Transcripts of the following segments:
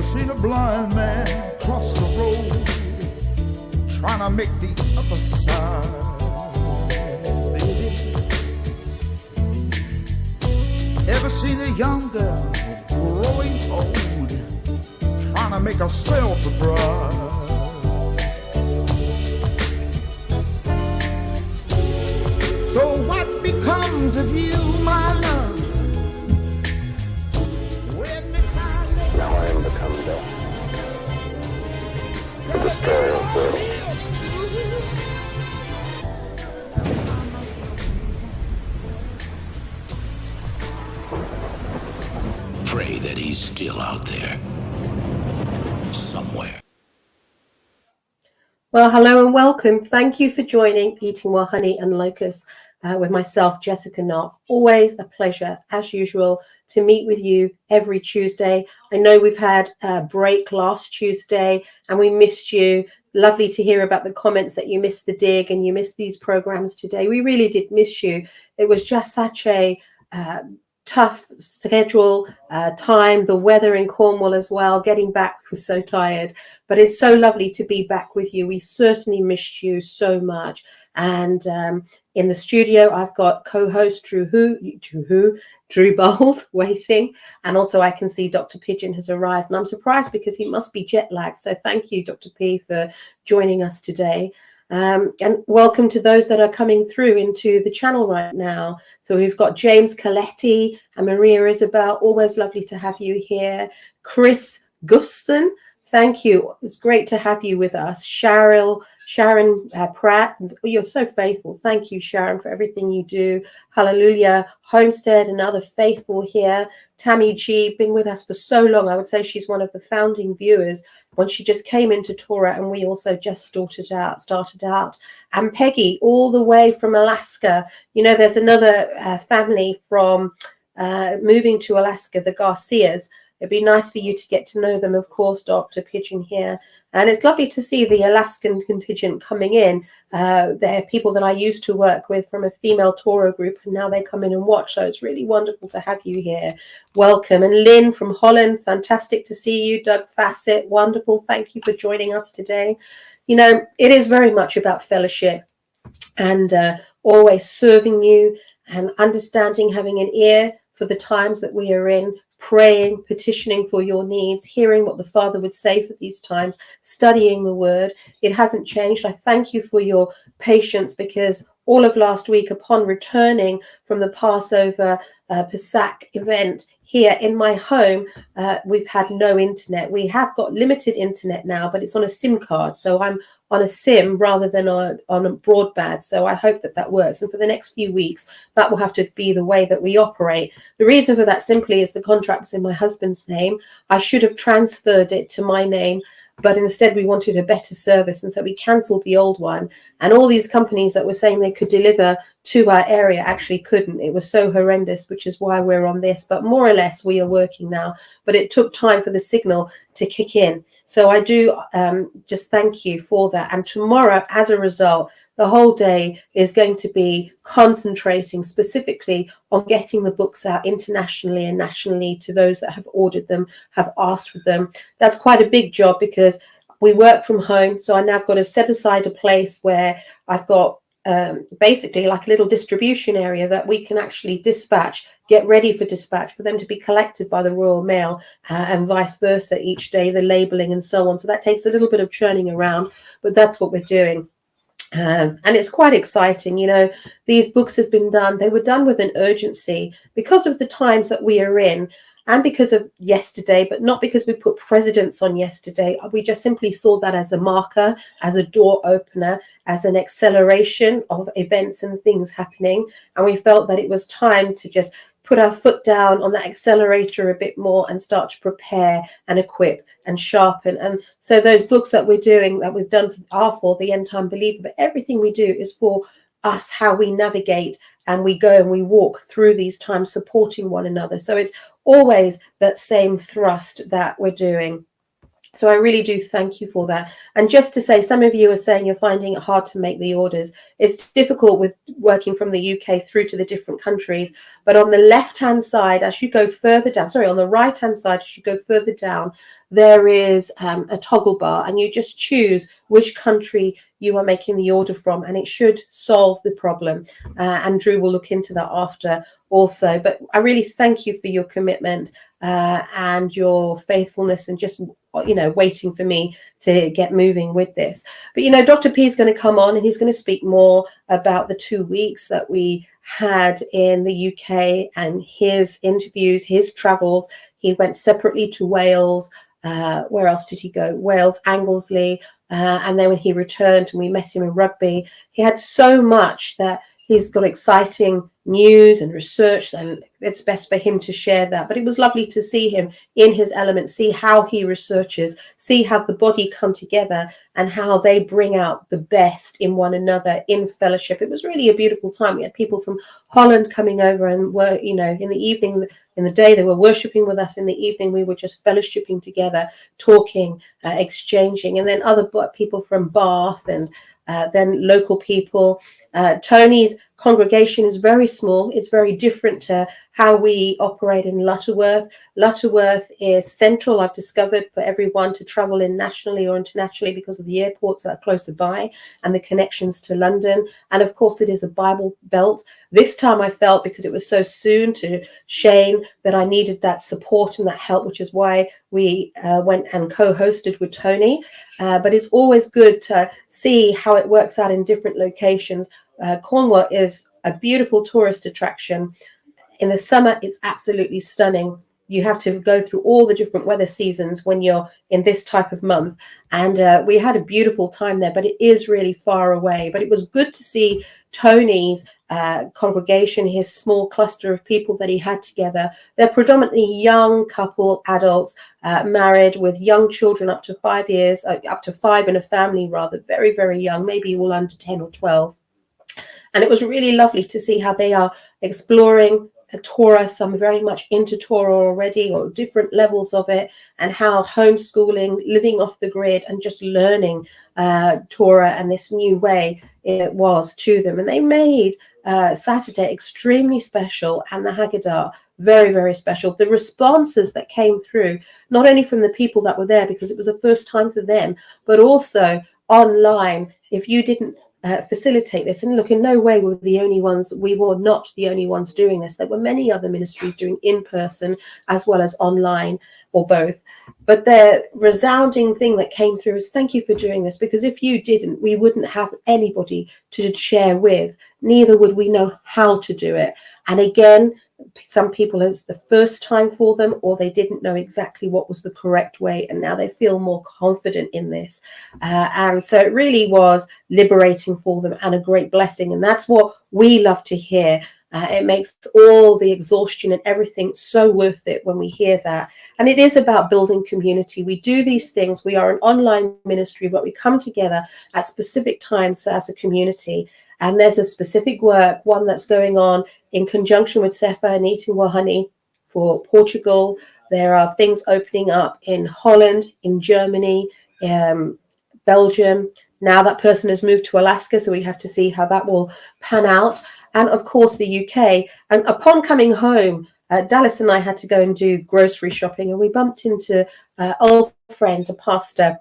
seen a blind man cross the road, trying to make the other side, baby? Ever seen a young girl growing old, trying to make herself a bride? So what becomes of you, my love? Now I am become death, the destroyer of worlds. Pray that he's still out there, somewhere. Well, hello and welcome. Thank you for joining Eating Well Honey and Locusts with myself, Jessica Knock. Always a pleasure, as usual, to meet with you every Tuesday. I know we've had a break last Tuesday and we missed you. Lovely to hear about the comments that you missed the dig and you missed these programs today. We really did miss you. It was just such a tough schedule, time, the weather in Cornwall as well. Getting back was so tired, but it's so lovely to be back with you. We certainly missed you so much. And in the studio, I've got co-host Drew Bolles waiting. And also I can see Dr. Pidgeon has arrived. And I'm surprised because he must be jet lagged. So thank you, Dr. P, for joining us today. And welcome to those that are coming through into the channel right now. So we've got James Coletti and Maria Isabel. Always lovely to have you here. Chris Guston, thank you. It's great to have you with us. Sharon Pratt, you're so faithful. Thank you, Sharon, for everything you do. Hallelujah Homestead, another faithful here. Tammy G, been with us for so long. I would say she's one of the founding viewers when she just came into Torah, and we also just started out. And Peggy, all the way from Alaska. You know, there's another family from moving to Alaska, the Garcias. It'd be nice for you to get to know them, of course, Dr. Pidgeon here. And it's lovely to see the Alaskan contingent coming in. They're people that I used to work with from a female Torah group, and now they come in and watch. So it's really wonderful to have you here. Welcome. And Lynn from Holland, fantastic to see you. Doug Fassett, wonderful. Thank you for joining us today. You know, it is very much about fellowship and always serving you and understanding, having an ear for the times that we are in, praying, petitioning for your needs, hearing what the Father would say for these times, studying the word. It hasn't changed. I thank you for your patience, because all of last week, upon returning from the Passover Pesach event here in my home, we've had no internet. We have got limited internet now, but it's on a SIM card. So I'm on a SIM rather than on a broadband. So I hope that that works. And for the next few weeks, that will have to be the way that we operate. The reason for that simply is the contract was in my husband's name. I should have transferred it to my name, but instead we wanted a better service. And so we cancelled the old one. And all these companies that were saying they could deliver to our area actually couldn't. It was so horrendous, which is why we're on this. But more or less we are working now. But it took time for the signal to kick in. So I do just thank you for that. And tomorrow, as a result, the whole day is going to be concentrating specifically on getting the books out internationally and nationally to those that have ordered them, have asked for them. That's quite a big job because we work from home. So I now have got to set aside a place where I've got basically like a little distribution area that we can actually dispatch, get ready for dispatch, for them to be collected by the Royal Mail and vice versa each day, the labeling and so on. So that takes a little bit of churning around, but that's what we're doing. And it's quite exciting. You know, these books have been done. They were done with an urgency because of the times that we are in. And because of yesterday, but not because we put precedents on yesterday. We just simply saw that as a marker, as a door opener, as an acceleration of events and things happening. And we felt that it was time to just put our foot down on that accelerator a bit more and start to prepare and equip and sharpen. And so those books that we're doing, that we've done are for the End Time Believer, but everything we do is for us, how we navigate and we go and we walk through these times supporting one another. So it's always that same thrust that we're doing. So I really do thank you for that. And just to say, some of you are saying you're finding it hard to make the orders. It's difficult with working from the UK through to the different countries. But on the left-hand side, as you go further down, sorry, on the right-hand side, as you go further down, there is a toggle bar, and you just choose which country you are making the order from, and it should solve the problem. And Drew will look into that after also. But I really thank you for your commitment and your faithfulness, and just, you know, waiting for me to get moving with this. But, you know, Dr. P is going to come on, and he's going to speak more about the 2 weeks that we had in the UK and his interviews, his travels. He went separately to Wales. Where else did he go? Wales, Anglesey. And then when he returned and we met him in Rugby, he had so much that he's got exciting news and research, and it's best for him to share that. But it was lovely to see him in his element, see how he researches, see how the body come together and how they bring out the best in one another in fellowship. It was really a beautiful time. We had people from Holland coming over, and were, you know, in the evening, in the day they were worshipping with us, in the evening we were just fellowshipping together, talking, exchanging, and then other people from Bath, and then local people. Tony's congregation is very small. It's very different to how we operate in Lutterworth. Lutterworth is central, I've discovered, for everyone to travel in nationally or internationally because of the airports that are closer by and the connections to London. And of course, it is a Bible belt. This time I felt, because it was so soon to Shane, that I needed that support and that help, which is why we went and co-hosted with Tony. But it's always good to see how it works out in different locations. Cornwall is a beautiful tourist attraction. In the summer, it's absolutely stunning. You have to go through all the different weather seasons when you're in this type of month. And we had a beautiful time there, but it is really far away. But it was good to see Tony's congregation, his small cluster of people that he had together. They're predominantly young couple, adults, married with young children up to 5 years, up to 5 in a family, rather, very, very young, maybe all under 10 or 12. And it was really lovely to see how they are exploring Torah, some very much into Torah already, or different levels of it, and how homeschooling, living off the grid, and just learning Torah and this new way it was to them. And they made Saturday extremely special, and the Haggadah very, very special. The responses that came through, not only from the people that were there, because it was the first time for them, but also online. If you didn't facilitate this, and look, in no way were the only ones, we were not the only ones doing this. There were many other ministries doing in person as well as online, or both. But the resounding thing that came through is, thank you for doing this, because if you didn't, we wouldn't have anybody to share with, neither would we know how to do it. And again, some people, it's the first time for them, or they didn't know exactly what was the correct way, and now they feel more confident in this. And so it really was liberating for them and a great blessing. And that's what we love to hear. It makes all the exhaustion and everything so worth it when we hear that. And it is about building community. We do these things. We are an online ministry, but we come together at specific times as a community. And there's a specific work, one that's going on in conjunction with Sefer and EWHAL Honey for Portugal. There are things opening up in Holland, in Germany, Belgium. Now that person has moved to Alaska, so we have to see how that will pan out. And of course, the UK. And upon coming home, Dallas and I had to go and do grocery shopping, and we bumped into an old friend, a pastor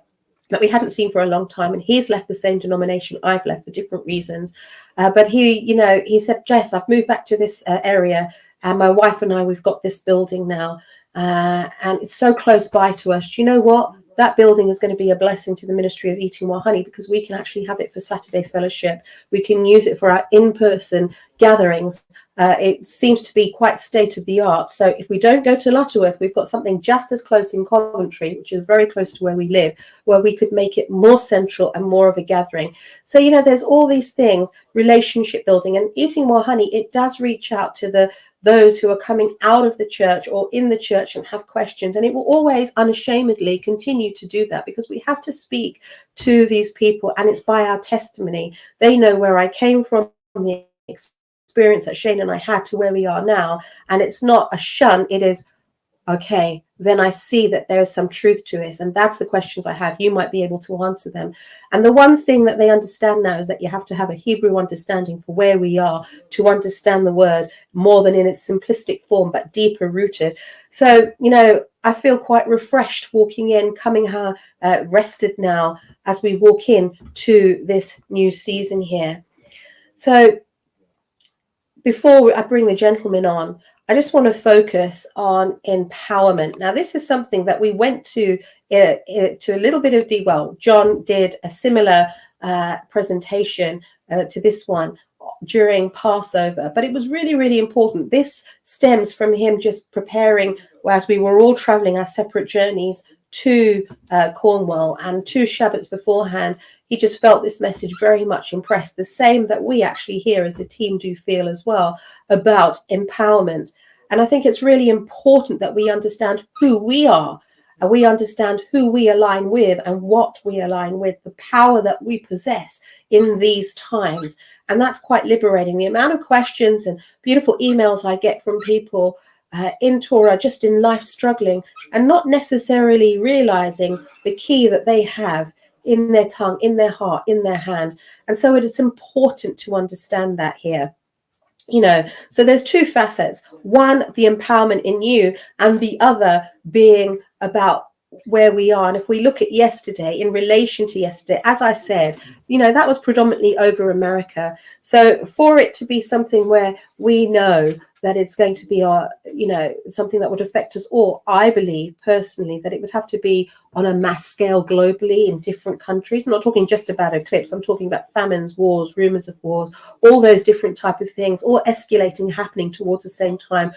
that we hadn't seen for a long time, and he's left the same denomination I've left for different reasons. But he, you know, he said, Jess, I've moved back to this area, and my wife and I, we've got this building now, and it's so close by to us. Do you know what? That building is going to be a blessing to the ministry of Eating While Honey, because we can actually have it for Saturday fellowship. We can use it for our in-person gatherings. It seems to be quite state of the art. So if we don't go to Lutterworth, we've got something just as close in Coventry, which is very close to where we live, where we could make it more central and more of a gathering. So, you know, there's all these things, relationship building, and Eating While Honey, it does reach out to those who are coming out of the church or in the church and have questions. And it will always unashamedly continue to do that, because we have to speak to these people, and it's by our testimony. They know where I came from, the experience that Shane and I had to where we are now. And it's not a shun, it is okay, then I see that there is some truth to this. And that's the questions I have. You might be able to answer them. And the one thing that they understand now is that you have to have a Hebrew understanding for where we are to understand the word more than in its simplistic form, but deeper rooted. So, you know, I feel quite refreshed walking in, coming here, rested now as we walk in to this new season here. So before I bring the gentleman on, I just want to focus on empowerment. Now, this is something that we went to a little bit of well, John did a similar presentation to this one during Passover, but it was really, really important. This stems from him just preparing, as we were all traveling our separate journeys to Cornwall, and 2 Shabbats beforehand, he just felt this message very much impressed, the same that we actually here as a team do feel as well, about empowerment. And I think it's really important that we understand who we are, and we understand who we align with and what we align with, the power that we possess in these times. And that's quite liberating. The amount of questions and beautiful emails I get from people in Torah, just in life struggling and not necessarily realizing the key that they have in their tongue, in their heart, in their hand. And so it is important to understand that here. You know, so there's 2 facets. One, the empowerment in you, and the other being about where we are. And if we look at yesterday, in relation to yesterday, as I said, you know, that was predominantly over America. So for it to be something where we know that it's going to be you know, something that would affect us all, I believe personally that it would have to be on a mass scale globally in different countries. I'm not talking just about Eclipse. I'm talking about famines, wars, rumors of wars, all those different type of things, all escalating, happening towards the same time,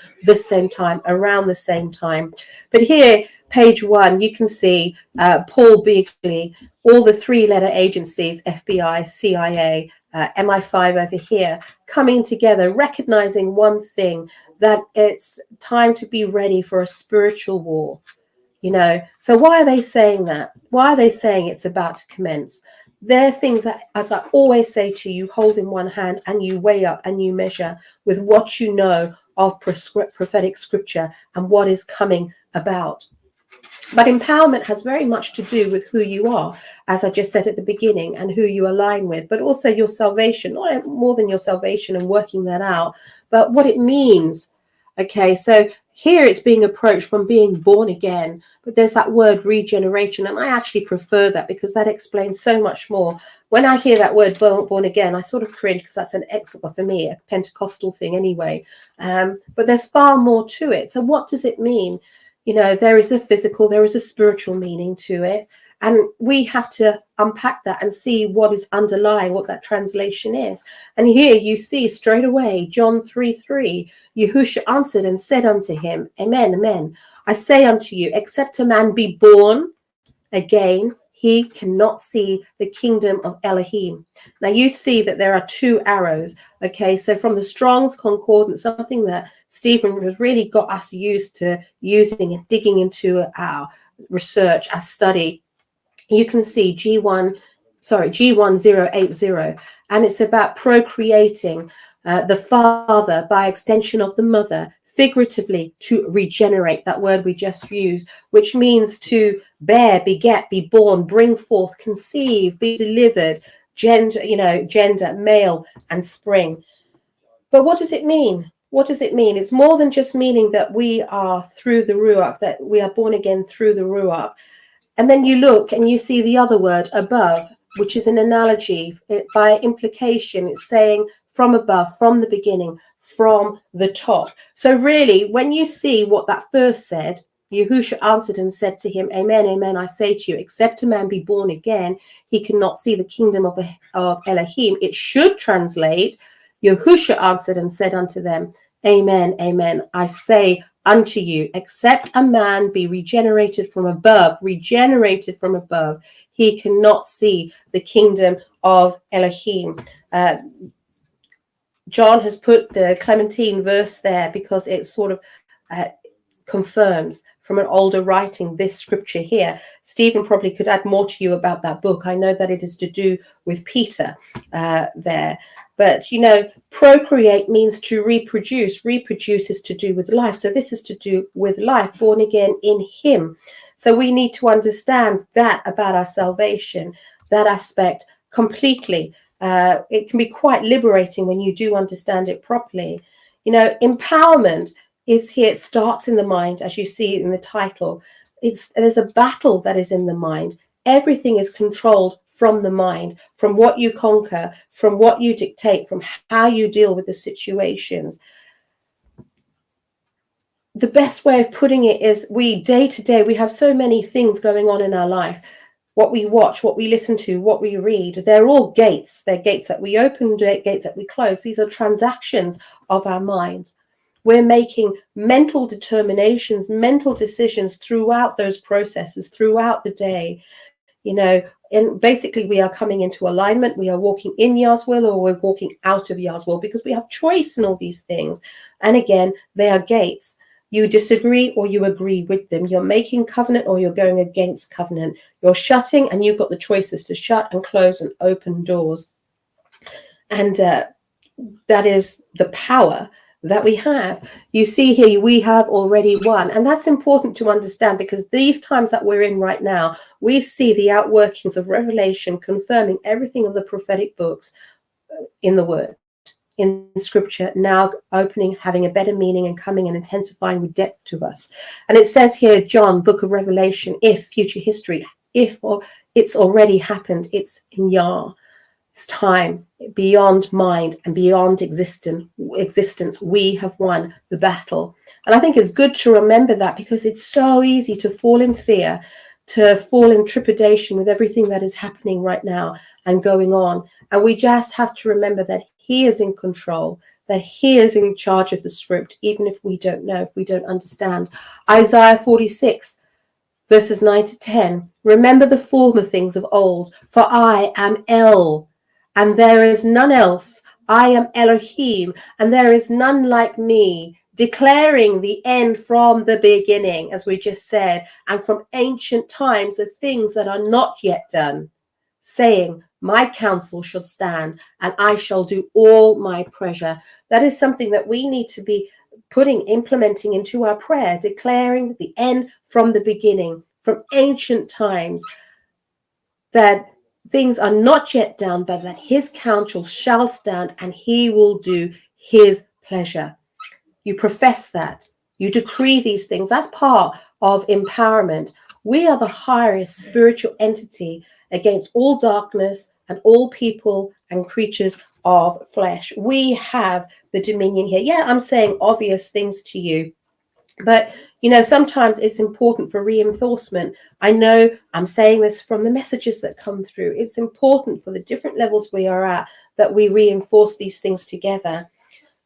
around the same time. But here, page 1, you can see Paul Beagley, all the 3-letter agencies, FBI, CIA, MI5 over here, coming together, recognizing one thing, that it's time to be ready for a spiritual war. You know, so why are they saying that? Why are they saying it's about to commence? They're things that, as I always say to you, hold in one hand and you weigh up and you measure with what you know of prophetic scripture and what is coming about. But empowerment has very much to do with who you are, as I just said at the beginning, and who you align with, but also your salvation, not more than your salvation and working that out, but what it means. Okay, so here it's being approached from being born again, but there's that word regeneration, and I actually prefer that because that explains so much more. When I hear that word born again, I sort of cringe because that's an well, for me, a Pentecostal thing anyway. But there's far more to it. So what does it mean? You know, there is a physical, there is a spiritual meaning to it. And we have to unpack that and see what is underlying, what that translation is. And here you see straight away, John 3:3, Yahushua answered and said unto him, Amen, amen. I say unto you, except a man be born again, he cannot see the kingdom of Elohim. Now you see that there are 2 arrows. Okay, so from the Strong's Concordance, something that Stephen has really got us used to using and digging into our research, our study, you can see G1080, and it's about procreating the father by extension of the mother, figuratively to regenerate, that word we just used, which means to bear, beget, be born, bring forth, conceive, be delivered, gender, you know, gender, male and spring. But what does it mean? What does it mean? It's more than just meaning that we are through the Ruach, that we are born again through the Ruach. And then you look and you see the other word, above, which is an analogy. By implication, it's saying from above, from the beginning, from the top. So really, when you see what that first said, Yahushua answered and said to him, Amen, amen, I say to you, except a man be born again, he cannot see the kingdom of Elohim. It should translate, Yahushua answered and said unto them, Amen, amen, I say unto you, except a man be regenerated from above, he cannot see the kingdom of Elohim. John has put the Clementine verse there because it sort of confirms from an older writing, this scripture here. Stephen probably could add more to you about that book. I know that it is to do with Peter there. But, you know, procreate means to reproduce. Reproduce is to do with life. So this is to do with life, born again in him. So we need to understand that about our salvation, that aspect completely. It can be quite liberating when you do understand it properly. You know, empowerment is here. It starts in the mind, as you see in the title. There's a battle that is in the mind. Everything is controlled from the mind, from what you conquer, from what you dictate, from how you deal with the situations. The best way of putting it is we day to day, we have so many things going on in our life. What we watch, what we listen to, what we read, they're all gates. They're gates that we open, gates that we close. These are transactions of our minds. We're making mental determinations, mental decisions throughout those processes, throughout the day. You know, and basically we are coming into alignment. We are walking in Yah's will, or we're walking out of Yah's will, because we have choice in all these things. And again, they are gates. You disagree or you agree with them. You're making covenant or you're going against covenant. You're shutting, and you've got the choices to shut and close and open doors. And that is the power that we have. You see here, we have already won. And that's important to understand, because these times that we're in right now, we see the outworkings of Revelation confirming everything of the prophetic books in the Word, in Scripture, now opening, having a better meaning, and coming and intensifying with depth to us. And it says here, John, book of Revelation, if future history, if or it's already happened, it's in Yah. It's time beyond mind and beyond existence. We have won the battle. And I think it's good to remember that, because it's so easy to fall in fear, to fall in trepidation with everything that is happening right now and going on. And we just have to remember that he is in control, that he is in charge of the script, even if we don't know, if we don't understand. Isaiah 46, verses 9 to 10. Remember the former things of old, for I am El, and there is none else. I am Elohim, and there is none like me, declaring the end from the beginning, as we just said, and from ancient times the things that are not yet done, saying, my counsel shall stand, and I shall do all my pleasure. That is something that we need to be implementing into our prayer, declaring the end from the beginning, from ancient times, that things are not yet done, but that his counsel shall stand, and he will do his pleasure. You profess that. You decree these things. That's part of empowerment. We are the highest spiritual entity against all darkness and all people and creatures of flesh. We have the dominion here. Yeah, I'm saying obvious things to you, but you know, sometimes it's important for reinforcement. I know I'm saying this from the messages that come through. It's important for the different levels we are at that we reinforce these things together.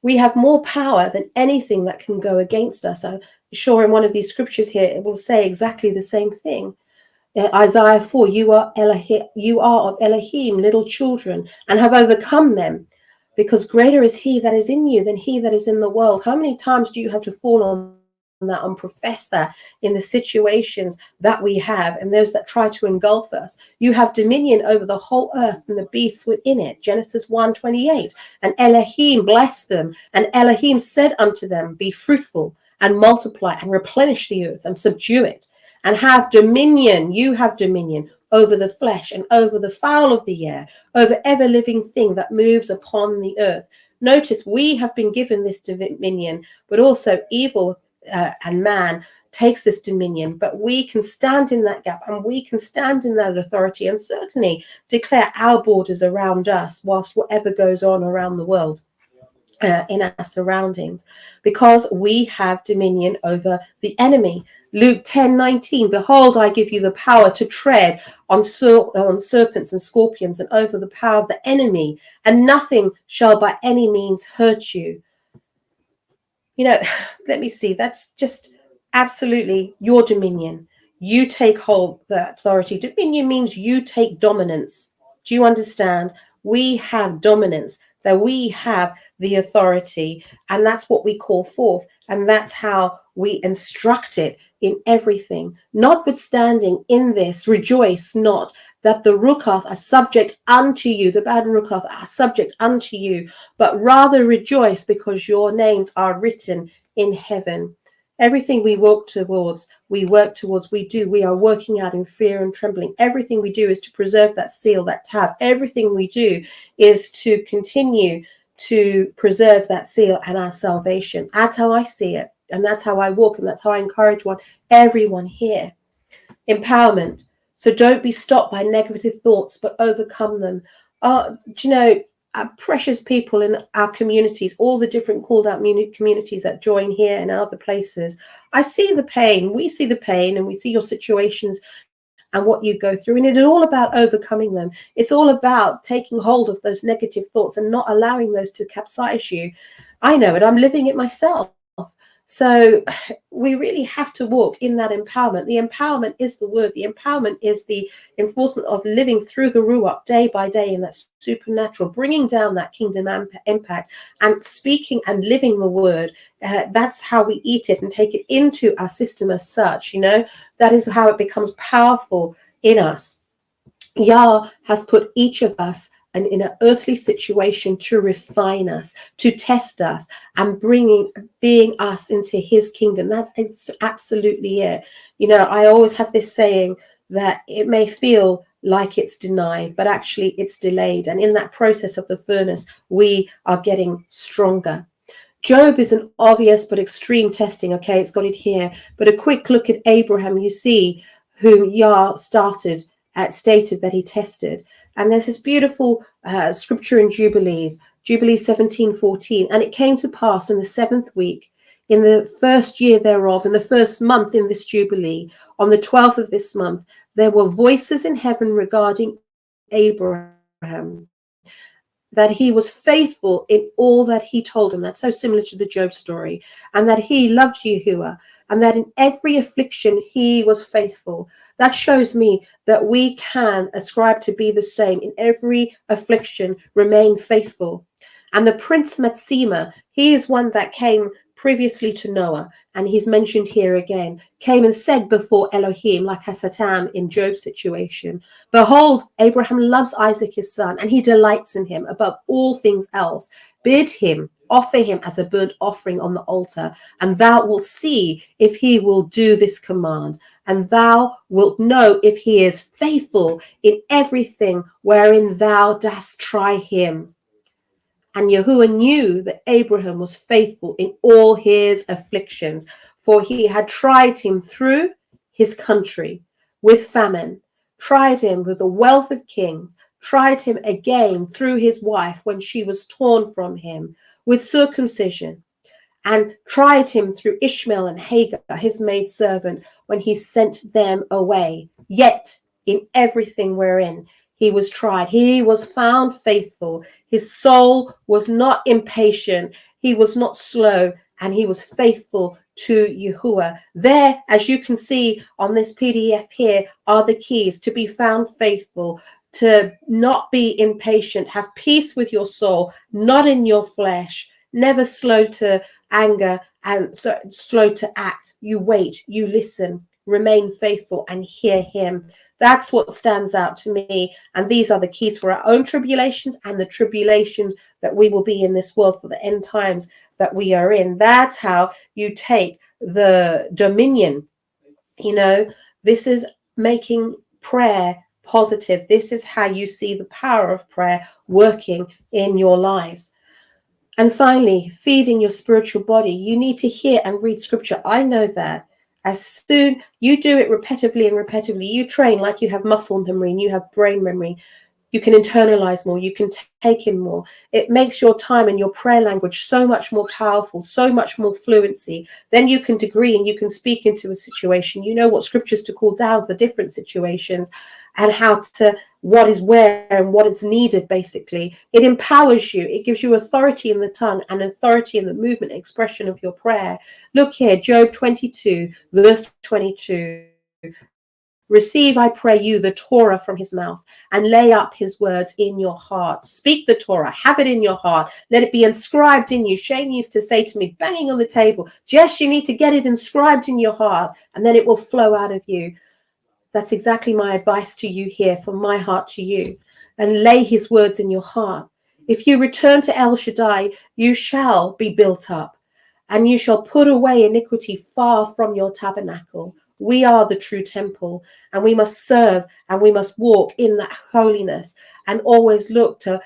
We have more power than anything that can go against us. I'm sure in one of these scriptures here, it will say exactly the same thing. Isaiah 4, you are of Elohim, little children, and have overcome them, because greater is he that is in you than he that is in the world. How many times do you have to fall on that and profess that in the situations that we have and those that try to engulf us? You have dominion over the whole earth and the beasts within it. Genesis 1:28. And Elohim blessed them, and Elohim said unto them, be fruitful and multiply and replenish the earth and subdue it, and have dominion. You have dominion over the flesh and over the fowl of the air, over every living thing that moves upon the earth. Notice we have been given this dominion, but also evil and man takes this dominion, but we can stand in that gap, and we can stand in that authority, and certainly declare our borders around us whilst whatever goes on around the world. In our surroundings, because we have dominion over the enemy. Luke 10:19, behold, I give you the power to tread on serpents and scorpions, and over the power of the enemy, and nothing shall by any means hurt you. You know, let me see, that's just absolutely your dominion. You take hold of the authority. Dominion means you take dominance. Do you understand? We have dominance, that we have the authority, and that's what we call forth, and that's how we instruct it in everything. Notwithstanding in this, rejoice not that the Rukath are subject unto you, the bad Rukath are subject unto you, but rather rejoice because your names are written in heaven. Everything we work towards, we do. We are working out in fear and trembling. Everything we do is to preserve that seal, that tab. Everything we do is to continue to preserve that seal and our salvation. That's how I see it. And that's how I walk. And that's how I encourage everyone here. Empowerment. So don't be stopped by negative thoughts, but overcome them. Do you know, our precious people in our communities, all the different called out communities that join here and other places, I see the pain. We see the pain, and we see your situations and what you go through. And it is all about overcoming them. It's all about taking hold of those negative thoughts and not allowing those to capsize you. I know it. I'm living it myself. So we really have to walk in that empowerment. The empowerment is the word. The empowerment is the enforcement of living through the Ruach day by day in that supernatural, bringing down that kingdom impact and speaking and living the word. That's how we eat it and take it into our system as such. You know, that is how it becomes powerful in us. Yah has put each of us and in an earthly situation to refine us, to test us, and being us into his kingdom. That's absolutely it. You know, I always have this saying that it may feel like it's denied, but actually it's delayed. And in that process of the furnace, we are getting stronger. Job is an obvious but extreme testing. Okay, it's got it here. But a quick look at Abraham, you see who Yah stated that he tested. And there's this beautiful scripture in Jubilees 17:14. And it came to pass in the 7th week, in the first year thereof, in the first month in this Jubilee, on the 12th of this month, there were voices in heaven regarding Abraham, that he was faithful in all that he told him. That's so similar to the Job story. And that he loved Yahuwah, and that in every affliction he was faithful. That shows me that we can ascribe to be the same in every affliction, remain faithful. And the Prince Metzima, he is one that came previously to Noah, and he's mentioned here again, came and said before Elohim, like Hasatan in Job's situation, behold, Abraham loves Isaac his son, and he delights in him above all things else. Bid him, offer him as a burnt offering on the altar, and thou wilt see if he will do this command, and thou wilt know if he is faithful in everything wherein thou dost try him. And Yahuwah knew that Abraham was faithful in all his afflictions, for he had tried him through his country with famine, tried him with the wealth of kings, tried him again through his wife when she was torn from him, with circumcision, and tried him through Ishmael and Hagar, his maidservant, when he sent them away. Yet in everything wherein he was tried, he was found faithful. His soul was not impatient. He was not slow, and he was faithful to Yahuwah. There, as you can see on this PDF here, are the keys to be found faithful, to not be impatient, have peace with your soul, not in your flesh, never slow to anger and slow to act. You wait, you listen, remain faithful, and hear him. That's what stands out to me. And these are the keys for our own tribulations and the tribulations that we will be in this world for the end times that we are in. That's how you take the dominion. You know, this is making prayer positive. This is how you see the power of prayer working in your lives. And finally, feeding your spiritual body. You need to hear and read scripture. I know that. As soon you do it repetitively, you train like you have muscle memory and you have brain memory. You can internalize more. You can take in more. It makes your time and your prayer language so much more powerful, so much more fluency. Then you can degree and you can speak into a situation. You know what scriptures to call down for different situations and how to, what is where and what is needed, basically. It empowers you. It gives you authority in the tongue and authority in the movement and expression of your prayer. Look here, Job 22, verse 22. Receive, I pray you, the Torah from his mouth, and lay up his words in your heart. Speak the Torah, have it in your heart. Let it be inscribed in you. Shane used to say to me, banging on the table, Jess, you need to get it inscribed in your heart, and then it will flow out of you. That's exactly my advice to you here, from my heart to you. And lay his words in your heart. If you return to El Shaddai, you shall be built up, and you shall put away iniquity far from your tabernacle. We are the true temple, and we must serve and we must walk in that holiness and always look to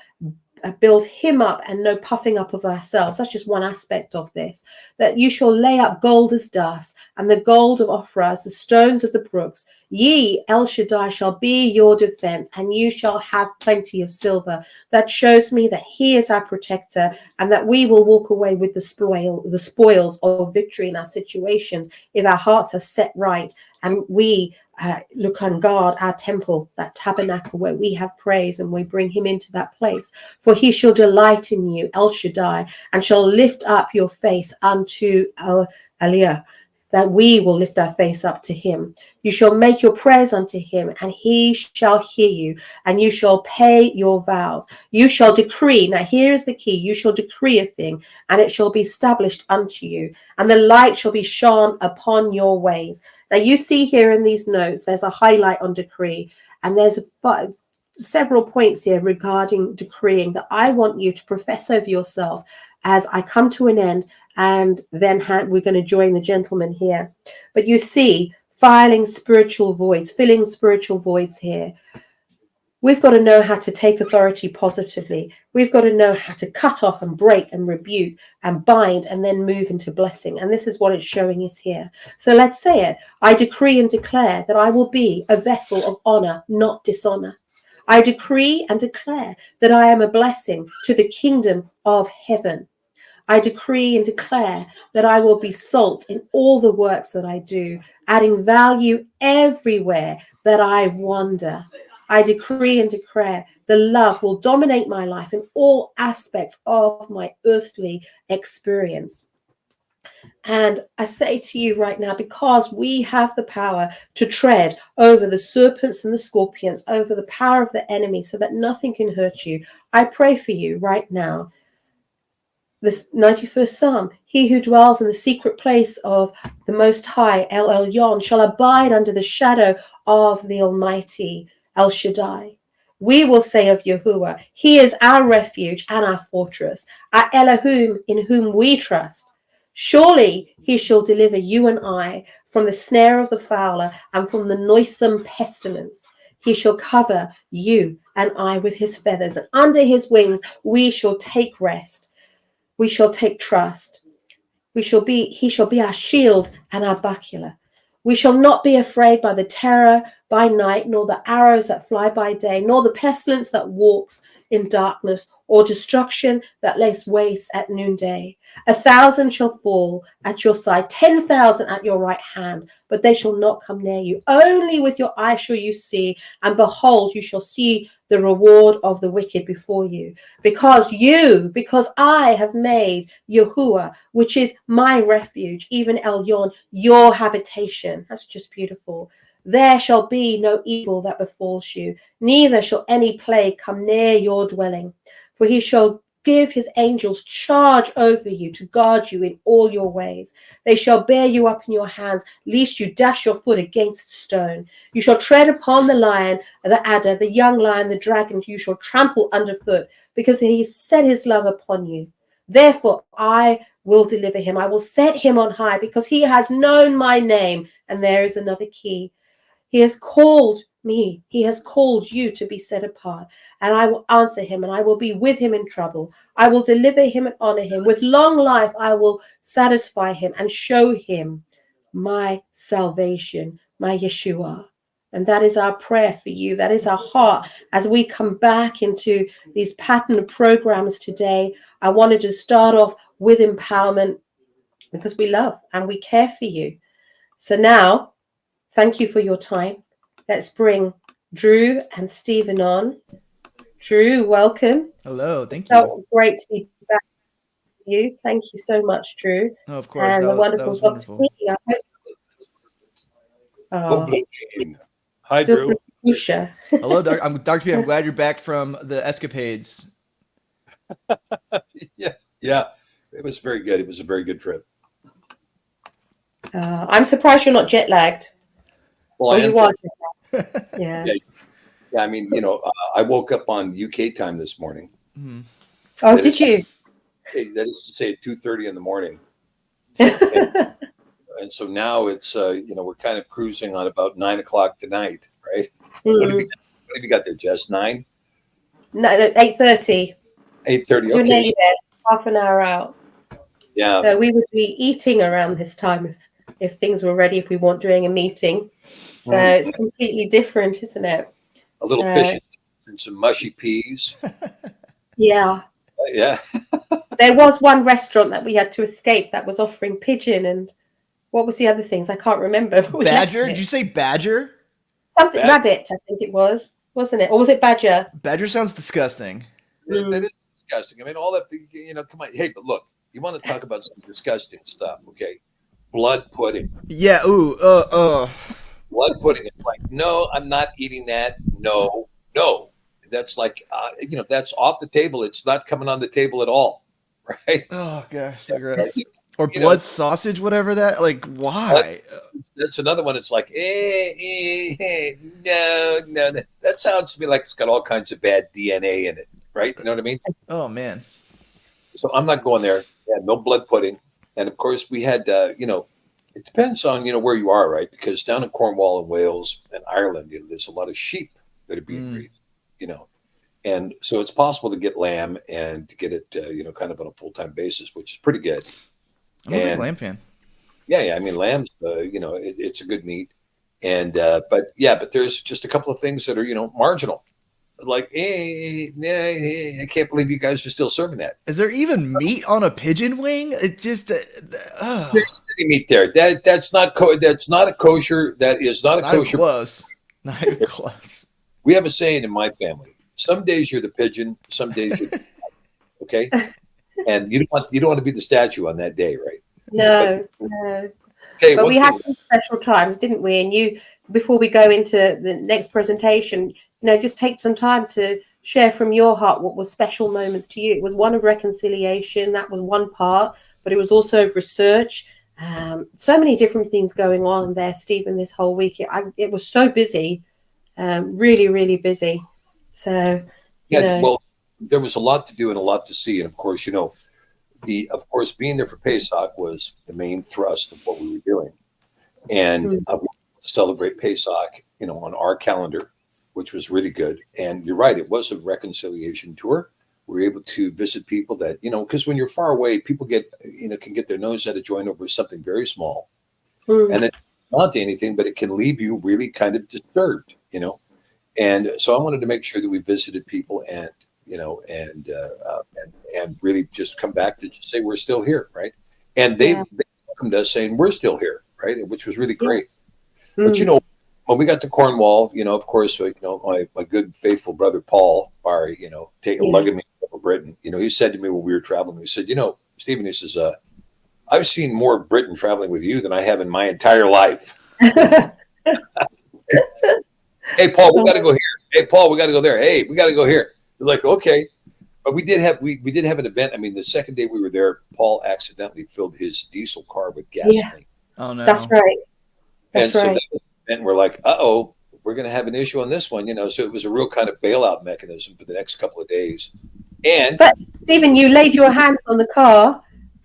build him up and no puffing up of ourselves. That's just one aspect of this. That you shall lay up gold as dust, and the gold of Ophrah as the stones of the brooks. Ye, El Shaddai, shall be your defense, and you shall have plenty of silver. That shows me that he is our protector, and that we will walk away with the spoils of victory in our situations if our hearts are set right and we look and guard our temple, that tabernacle where we have praise, and we bring him into that place. For he shall delight in you, El Shaddai, and shall lift up your face unto Aliyah, that we will lift our face up to him. You shall make your prayers unto him, and he shall hear you, and you shall pay your vows. You shall decree. Now here is the key. You shall decree a thing, and it shall be established unto you, and the light shall be shone upon your ways. Now you see here in these notes, there's a highlight on decree, and there's several points here regarding decreeing that I want you to profess over yourself as I come to an end, and then we're going to join the gentleman here. But you see, filling spiritual voids, filling spiritual voids here. We've got to know how to take authority positively. We've got to know how to cut off and break and rebuke and bind and then move into blessing. And this is what it's showing us here. So let's say it. I decree and declare that I will be a vessel of honor, not dishonor. I decree and declare that I am a blessing to the kingdom of heaven. I decree and declare that I will be salt in all the works that I do, adding value everywhere that I wander. I decree and declare the love will dominate my life in all aspects of my earthly experience. And I say to you right now, because we have the power to tread over the serpents and the scorpions, over the power of the enemy, so that nothing can hurt you, I pray for you right now. This 91st Psalm, he who dwells in the secret place of the Most High, El Elyon, shall abide under the shadow of the Almighty, El Shaddai. We will say of Yahuwah, he is our refuge and our fortress, our Elohim in whom we trust. Surely he shall deliver you and I from the snare of the fowler and from the noisome pestilence. He shall cover you and I with his feathers, and under his wings we shall take rest. We shall take trust. He shall be our shield and our buckler. We shall not be afraid by the terror by night, nor the arrows that fly by day, nor the pestilence that walks in darkness, or destruction that lays waste at noonday. 1,000 shall fall at your side, 10,000 at your right hand, but they shall not come near you. Only with your eyes shall you see, and behold, you shall see the reward of the wicked before you. Because I have made Yahuwah, which is my refuge, even Elyon, your habitation. That's just beautiful. There shall be no evil that befalls you, neither shall any plague come near your dwelling. For he shall give his angels charge over you to guard you in all your ways. They shall bear you up in your hands, lest you dash your foot against a stone. You shall tread upon the lion, the adder, the young lion, the dragon, you shall trample underfoot, because he set his love upon you. Therefore I will deliver him. I will set him on high, because he has known my name. And there is another key. He has called me. He has called you to be set apart. And I will answer him, and I will be with him in trouble. I will deliver him and honor him. With long life I will satisfy him and show him my salvation, my Yeshua. And that is our prayer for you. That is our heart as we come back into these pattern programs today. I wanted to start off with empowerment because we love and we care for you. So now, thank you for your time. Let's bring Drew and Stephen on. Drew, welcome. Hello, thank you. So great to be back with you. Thank you so much, Drew. Oh, of course, and that the wonderful was Dr. wonderful. P. Hi, Drew. Hello, I'm Dr. P. I'm glad you're back from the escapades. Yeah. It was very good. It was a very good trip. I'm surprised you're not jet lagged. Well, I am jet lagged. Yeah. Yeah. I mean, I woke up on UK time this morning. Mm-hmm. Oh, did you? That is to say, at 2:30 in the morning. And so now it's, we're kind of cruising on about 9 o'clock tonight, right? What have you got there, Jess? 9? No, it's 8:30. 8:30. You're Okay. nearly there, half an hour out. Yeah. So we would be eating around this time if things were ready, if we weren't doing a meeting. So it's completely different, isn't it? A little fish and some mushy peas. Yeah. Yeah. There was one restaurant that we had to escape that was offering pigeon, and what was the other things? I can't remember. Badger? Did you say badger? Something rabbit, I think it was, wasn't it? Or was it badger? Badger sounds disgusting. That is disgusting. I mean, all that, come on. Hey, but look, you want to talk about some disgusting stuff, okay? Blood pudding. Yeah, Blood pudding. It's like, no, I'm not eating that. No. That's like, that's off the table. It's not coming on the table at all, right? Oh, gosh, so gross. Or blood sausage, whatever that, like, why? That's another one. It's like, no. That sounds to me like it's got all kinds of bad DNA in it, right? You know what I mean? Oh, man. So I'm not going there. Yeah, no blood pudding. And, of course, we had, it depends on, where you are, right? Because down in Cornwall and Wales and Ireland, there's a lot of sheep that are being raised, And so it's possible to get lamb and to get it, kind of on a full-time basis, which is pretty good. I'm a big lamb fan. Yeah. I mean, lamb's, it's a good meat. And, but there's just a couple of things that are, marginal. Like, I can't believe you guys are still serving that. Is there even meat on a pigeon wing? It just, There's any meat there. That's not a kosher. That is not a kosher. Close. Not even close. We have a saying in my family: some days you're the pigeon, some days you're the okay. And you don't want to be the statue on that day, right? No. But we had some special times, didn't we? And before we go into the next presentation, just take some time to share from your heart what was special moments to you. It was one of reconciliation, that was one part, but it was also research. So many different things going on there, Stephen, this whole week. It was so busy, really, really busy. So, well, there was a lot to do and a lot to see. And of course, being there for Pesach was the main thrust of what we were doing. And we celebrate Pesach, on our calendar, which was really good. And you're right, it was a reconciliation tour. We were able to visit people that, because when you're far away, people can get their nose out of joint over something very small. And it's not anything, but it can leave you really kind of disturbed, And so I wanted to make sure that we visited people and really just come back to just say we're still here, right? And they welcomed us saying we're still here, right? Which was really great. But when we got to Cornwall, of course, my good faithful brother Paul Barry, lugging me over Britain. He said to me when we were traveling, he said, Stephen, he says, I've seen more Britain traveling with you than I have in my entire life. Hey, Paul, we got to go here. Hey, Paul, we got to go there. Hey, we got to go here. It was like, okay. But we did have an event. I mean, the second day we were there, Paul accidentally filled his diesel car with gasoline. Yeah. Oh, no. That's right. So that was an event, we're like, uh-oh, we're going to have an issue on this one, So it was a real kind of bailout mechanism for the next couple of days. But Stephen, you laid your hands on the car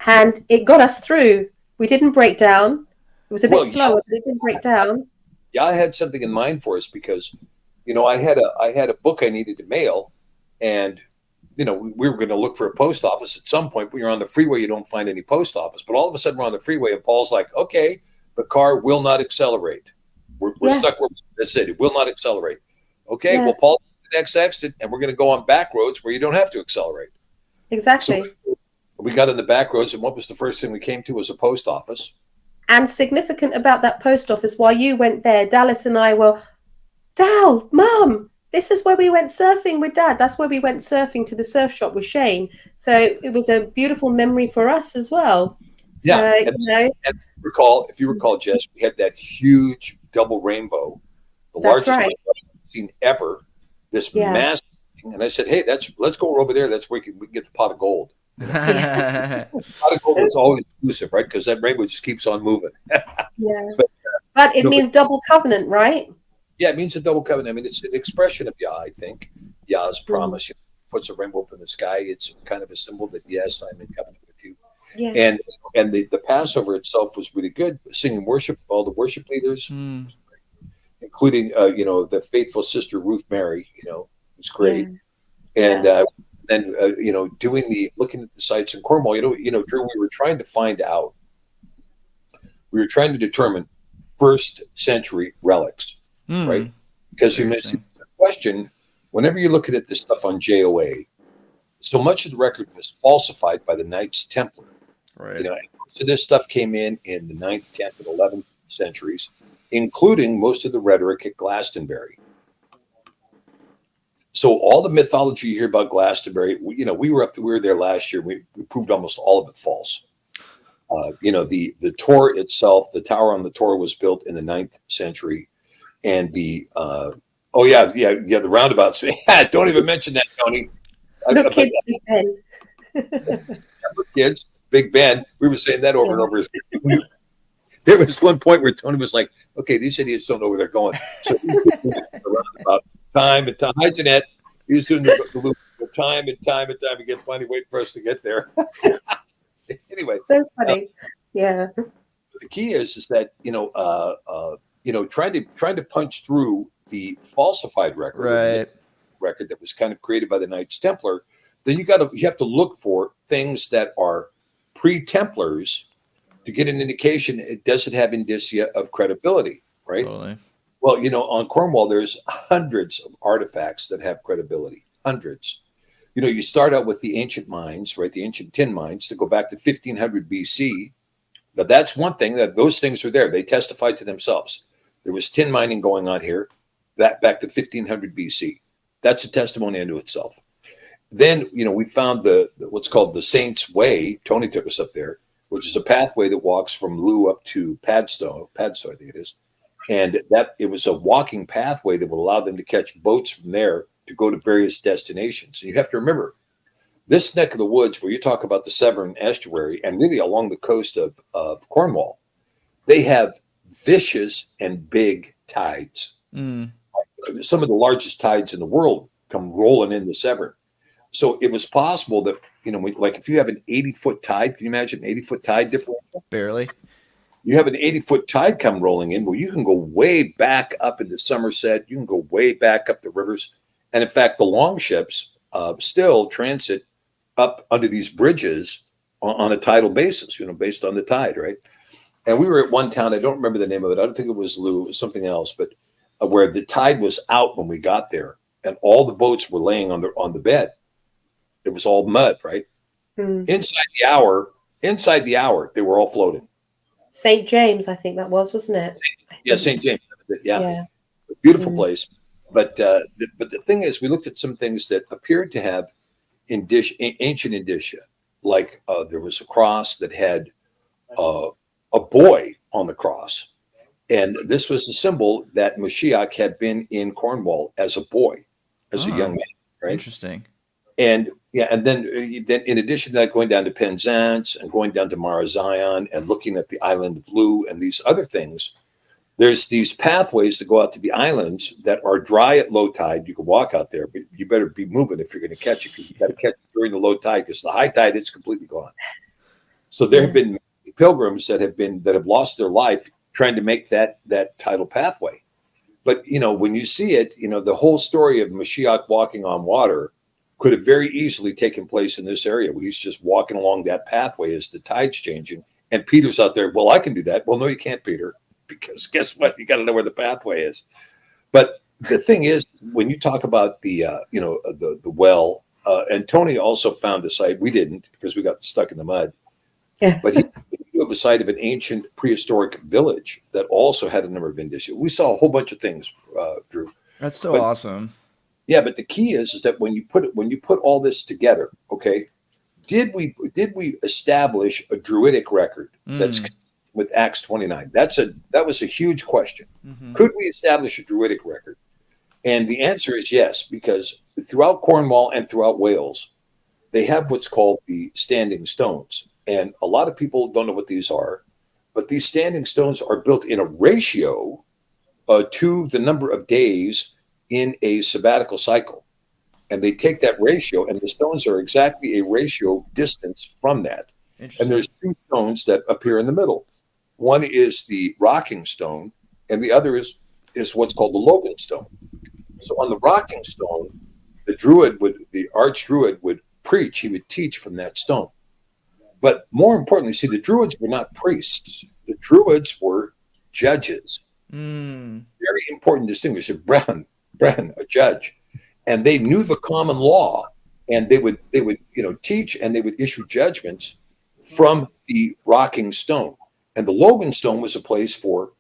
and it got us through. We didn't break down. It was a bit slower, but it didn't break down. Yeah, I had something in mind for us because, I had a book I needed to mail, and we were going to look for a post office at some point. When you're on the freeway, you don't find any post office. But all of a sudden, we're on the freeway, and Paul's like, "Okay, the car will not accelerate. We're stuck where that's it. It will not accelerate." Okay, well, Paul, the next exit, and we're going to go on back roads where you don't have to accelerate. Exactly. So we got in the back roads, and what was the first thing we came to was a post office. And significant about that post office, while you went there, Dallas and I were, Dal, Mum, this is where we went surfing with Dad. That's where we went surfing to the surf shop with Shane. So it was a beautiful memory for us as well. So, and if you recall, Jess, we had that huge double rainbow the That's largest right. I've seen ever. This massive thing. And I said, hey, let's go over there. That's where we can get the pot of gold. You know? Pot of gold is always elusive, right? Because that rainbow just keeps on moving. Yeah. But it means double covenant, right? Yeah, it means a double covenant. I mean, it's an expression of Yah, I think. Yah's promise. You know, puts a rainbow up in the sky. It's kind of a symbol that, yes, I'm in covenant with you. Yeah. And the Passover itself was really good. Singing worship, all the worship leaders, including, the faithful sister Ruth Mary, was great. And then, looking at the sites in Cornwall, Drew, we were trying to determine first century relics, right? Because the question, whenever you're looking at this stuff on JOA, so much of the record was falsified by the Knights Templar. Right. So this stuff came in the 9th, 10th, and 11th centuries, including most of the rhetoric at Glastonbury. So all the mythology you hear about Glastonbury, we were there last year. We proved almost all of it false. The Tor itself, the tower on the Tor was built in the 9th century, and the roundabouts. Don't even mention that, Tony. Look, kids, Big Ben. Kids, Big Ben. We were saying that over and over. There was one point where Tony was like, "Okay, these idiots don't know where they're going." So about time and time. Hi, Jeanette. He was doing the loop time and time and time again, finally waiting for us to get there. Anyway, so funny. The key is that trying to punch through the falsified record, right? Record that was kind of created by the Knights Templar. Then you have to look for things that are pre-Templars to get an indication it doesn't have indicia of credibility, right? Totally. Well, on Cornwall, there's hundreds of artifacts that have credibility. Hundreds. You start out with the ancient mines, right? The ancient tin mines that go back to 1500 BC. Now, that's one thing, that those things are there. They testify to themselves. There was tin mining going on here, that back to 1500 BC. That's a testimony unto itself. Then, we found what's called the Saints' Way. Tony took us up there, which is a pathway that walks from Lou up to Padstow, I think it is. And that it was a walking pathway that would allow them to catch boats from there to go to various destinations. And you have to remember, this neck of the woods where you talk about the Severn Estuary and really along the coast of Cornwall, they have vicious and big tides. Some of the largest tides in the world come rolling in the Severn. So it was possible that, if you have an 80-foot tide, can you imagine an 80-foot tide differential? Barely. You have an 80-foot tide come rolling in where you can go way back up into Somerset. You can go way back up the rivers. And in fact, the longships still transit up under these bridges on a tidal basis, based on the tide, right? And we were at one town, I don't remember the name of it. I don't think it was Lou, it was something else, but where the tide was out when we got there and all the boats were laying on the bed. It was all mud, right? Inside the hour, they were all floating. St. James, I think that wasn't it? Yeah, St. James. Yeah. Beautiful place. But the thing is, we looked at some things that appeared to have ancient indicia, like there was a cross that had a boy on the cross. And this was a symbol that Mashiach had been in Cornwall as a boy, as a young man, right? Interesting. And then in addition to that, going down to Penzance and going down to Mara Zion and looking at the island of Lou and these other things, there's these pathways to go out to the islands that are dry at low tide. You can walk out there, but you better be moving if you're going to catch it, because you got to catch it during the low tide, because the high tide, it's completely gone. So there have been pilgrims that have lost their life trying to make that tidal pathway. But, when you see it, the whole story of Mashiach walking on water could have very easily taken place in this area where he's just walking along that pathway as the tide's changing. And Peter's out there, well, I can do that. Well, no, you can't, Peter, because guess what? You got to know where the pathway is. But the thing is, when you talk about the well, and Tony also found a site. We didn't, because we got stuck in the mud. Yeah. But he knew of a site of an ancient prehistoric village that also had a number of indicia. We saw a whole bunch of things, Drew. That's so awesome. Yeah, but the key is that when you put all this together, okay, did we establish a Druidic record that's with Acts 29. That was a huge question. Mm-hmm. Could we establish a Druidic record? And the answer is yes, because throughout Cornwall and throughout Wales, they have what's called the standing stones. And a lot of people don't know what these are, but these standing stones are built in a ratio to the number of days in a sabbatical cycle. And they take that ratio, and the stones are exactly a ratio distance from that. And there's two stones that appear in the middle. One is the rocking stone, and the other is what's called the Logan stone. So on the rocking stone, the arch druid would preach. He would teach from that stone. But more importantly, see, the druids were not priests. The druids were judges. Very important distinction. Bren, a judge, and they knew the common law, and they would teach, and they would issue judgments from the rocking stone. And the Logan stone was a place for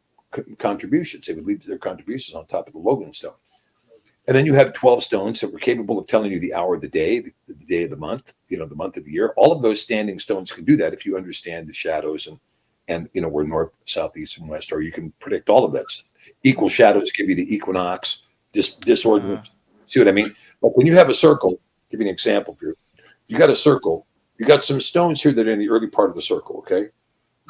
contributions. They would leave their contributions on top of the Logan stone. And then you have 12 stones that were capable of telling you the hour of the day, the day of the month, the month of the year. All of those standing stones can do that if you understand the shadows and where north, south, east, and west are. You can predict all of that stuff. Equal shadows give you the equinox, disordinance. See what I mean? Like when you have a circle, give you an example here. You got a circle. You got some stones here that are in the early part of the circle, okay?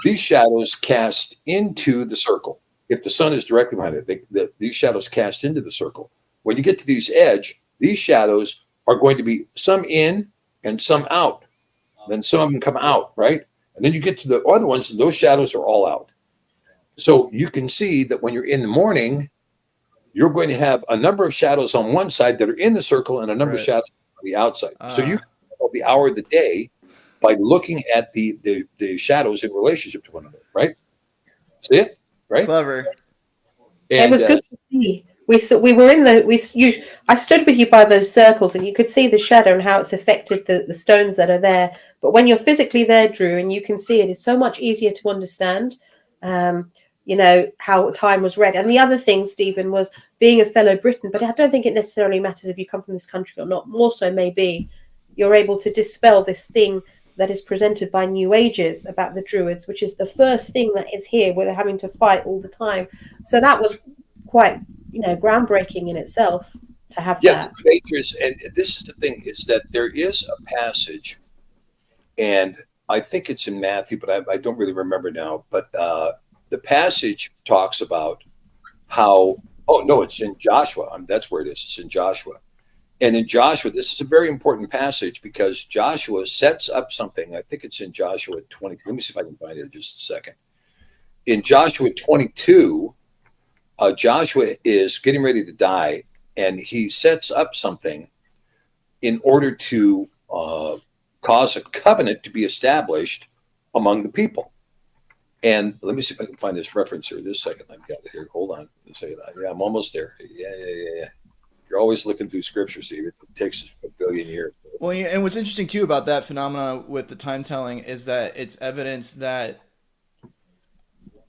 These shadows cast into the circle. If the sun is directly behind it, these shadows cast into the circle. When you get to these edge, these shadows are going to be some in and some out. Then some of them come out, right? And then you get to the other ones, and those shadows are all out. So you can see that when you're in the morning, you're going to have a number of shadows on one side that are in the circle and a number of shadows on the outside. So you can tell the hour of the day by looking at the shadows in relationship to one another, right? See it? Right? Clever. And, it was good to see. We were in I stood with you by those circles, and you could see the shadow and how it's affected the stones that are there. But when you're physically there, Drew, and you can see it, it's so much easier to understand. How time was read. And the other thing, Stephen, was being a fellow Briton, but I don't think it necessarily matters if you come from this country or not. More so, maybe you're able to dispel this thing that is presented by New Ages about the Druids, which is the first thing that is here where they're having to fight all the time. So that was quite, groundbreaking in itself to have that. Majors, and this is the thing, is that there is a passage, and I think it's in Matthew, but I don't really remember now, but the passage talks about how, it's in Joshua. That's where it is. It's in Joshua. And in Joshua, this is a very important passage because Joshua sets up something. I think it's in Joshua 20. Let me see if I can find it in just a second. In Joshua 22, Joshua is getting ready to die, and he sets up something in order to cause a covenant to be established among the people. And let me see if I can find this reference here. This second, I've got it here. Hold on. Yeah, I'm almost there. Yeah. You're always looking through scripture, Steve. It takes us a billion years. Well, and what's interesting too about that phenomenon with the time telling is that it's evidence that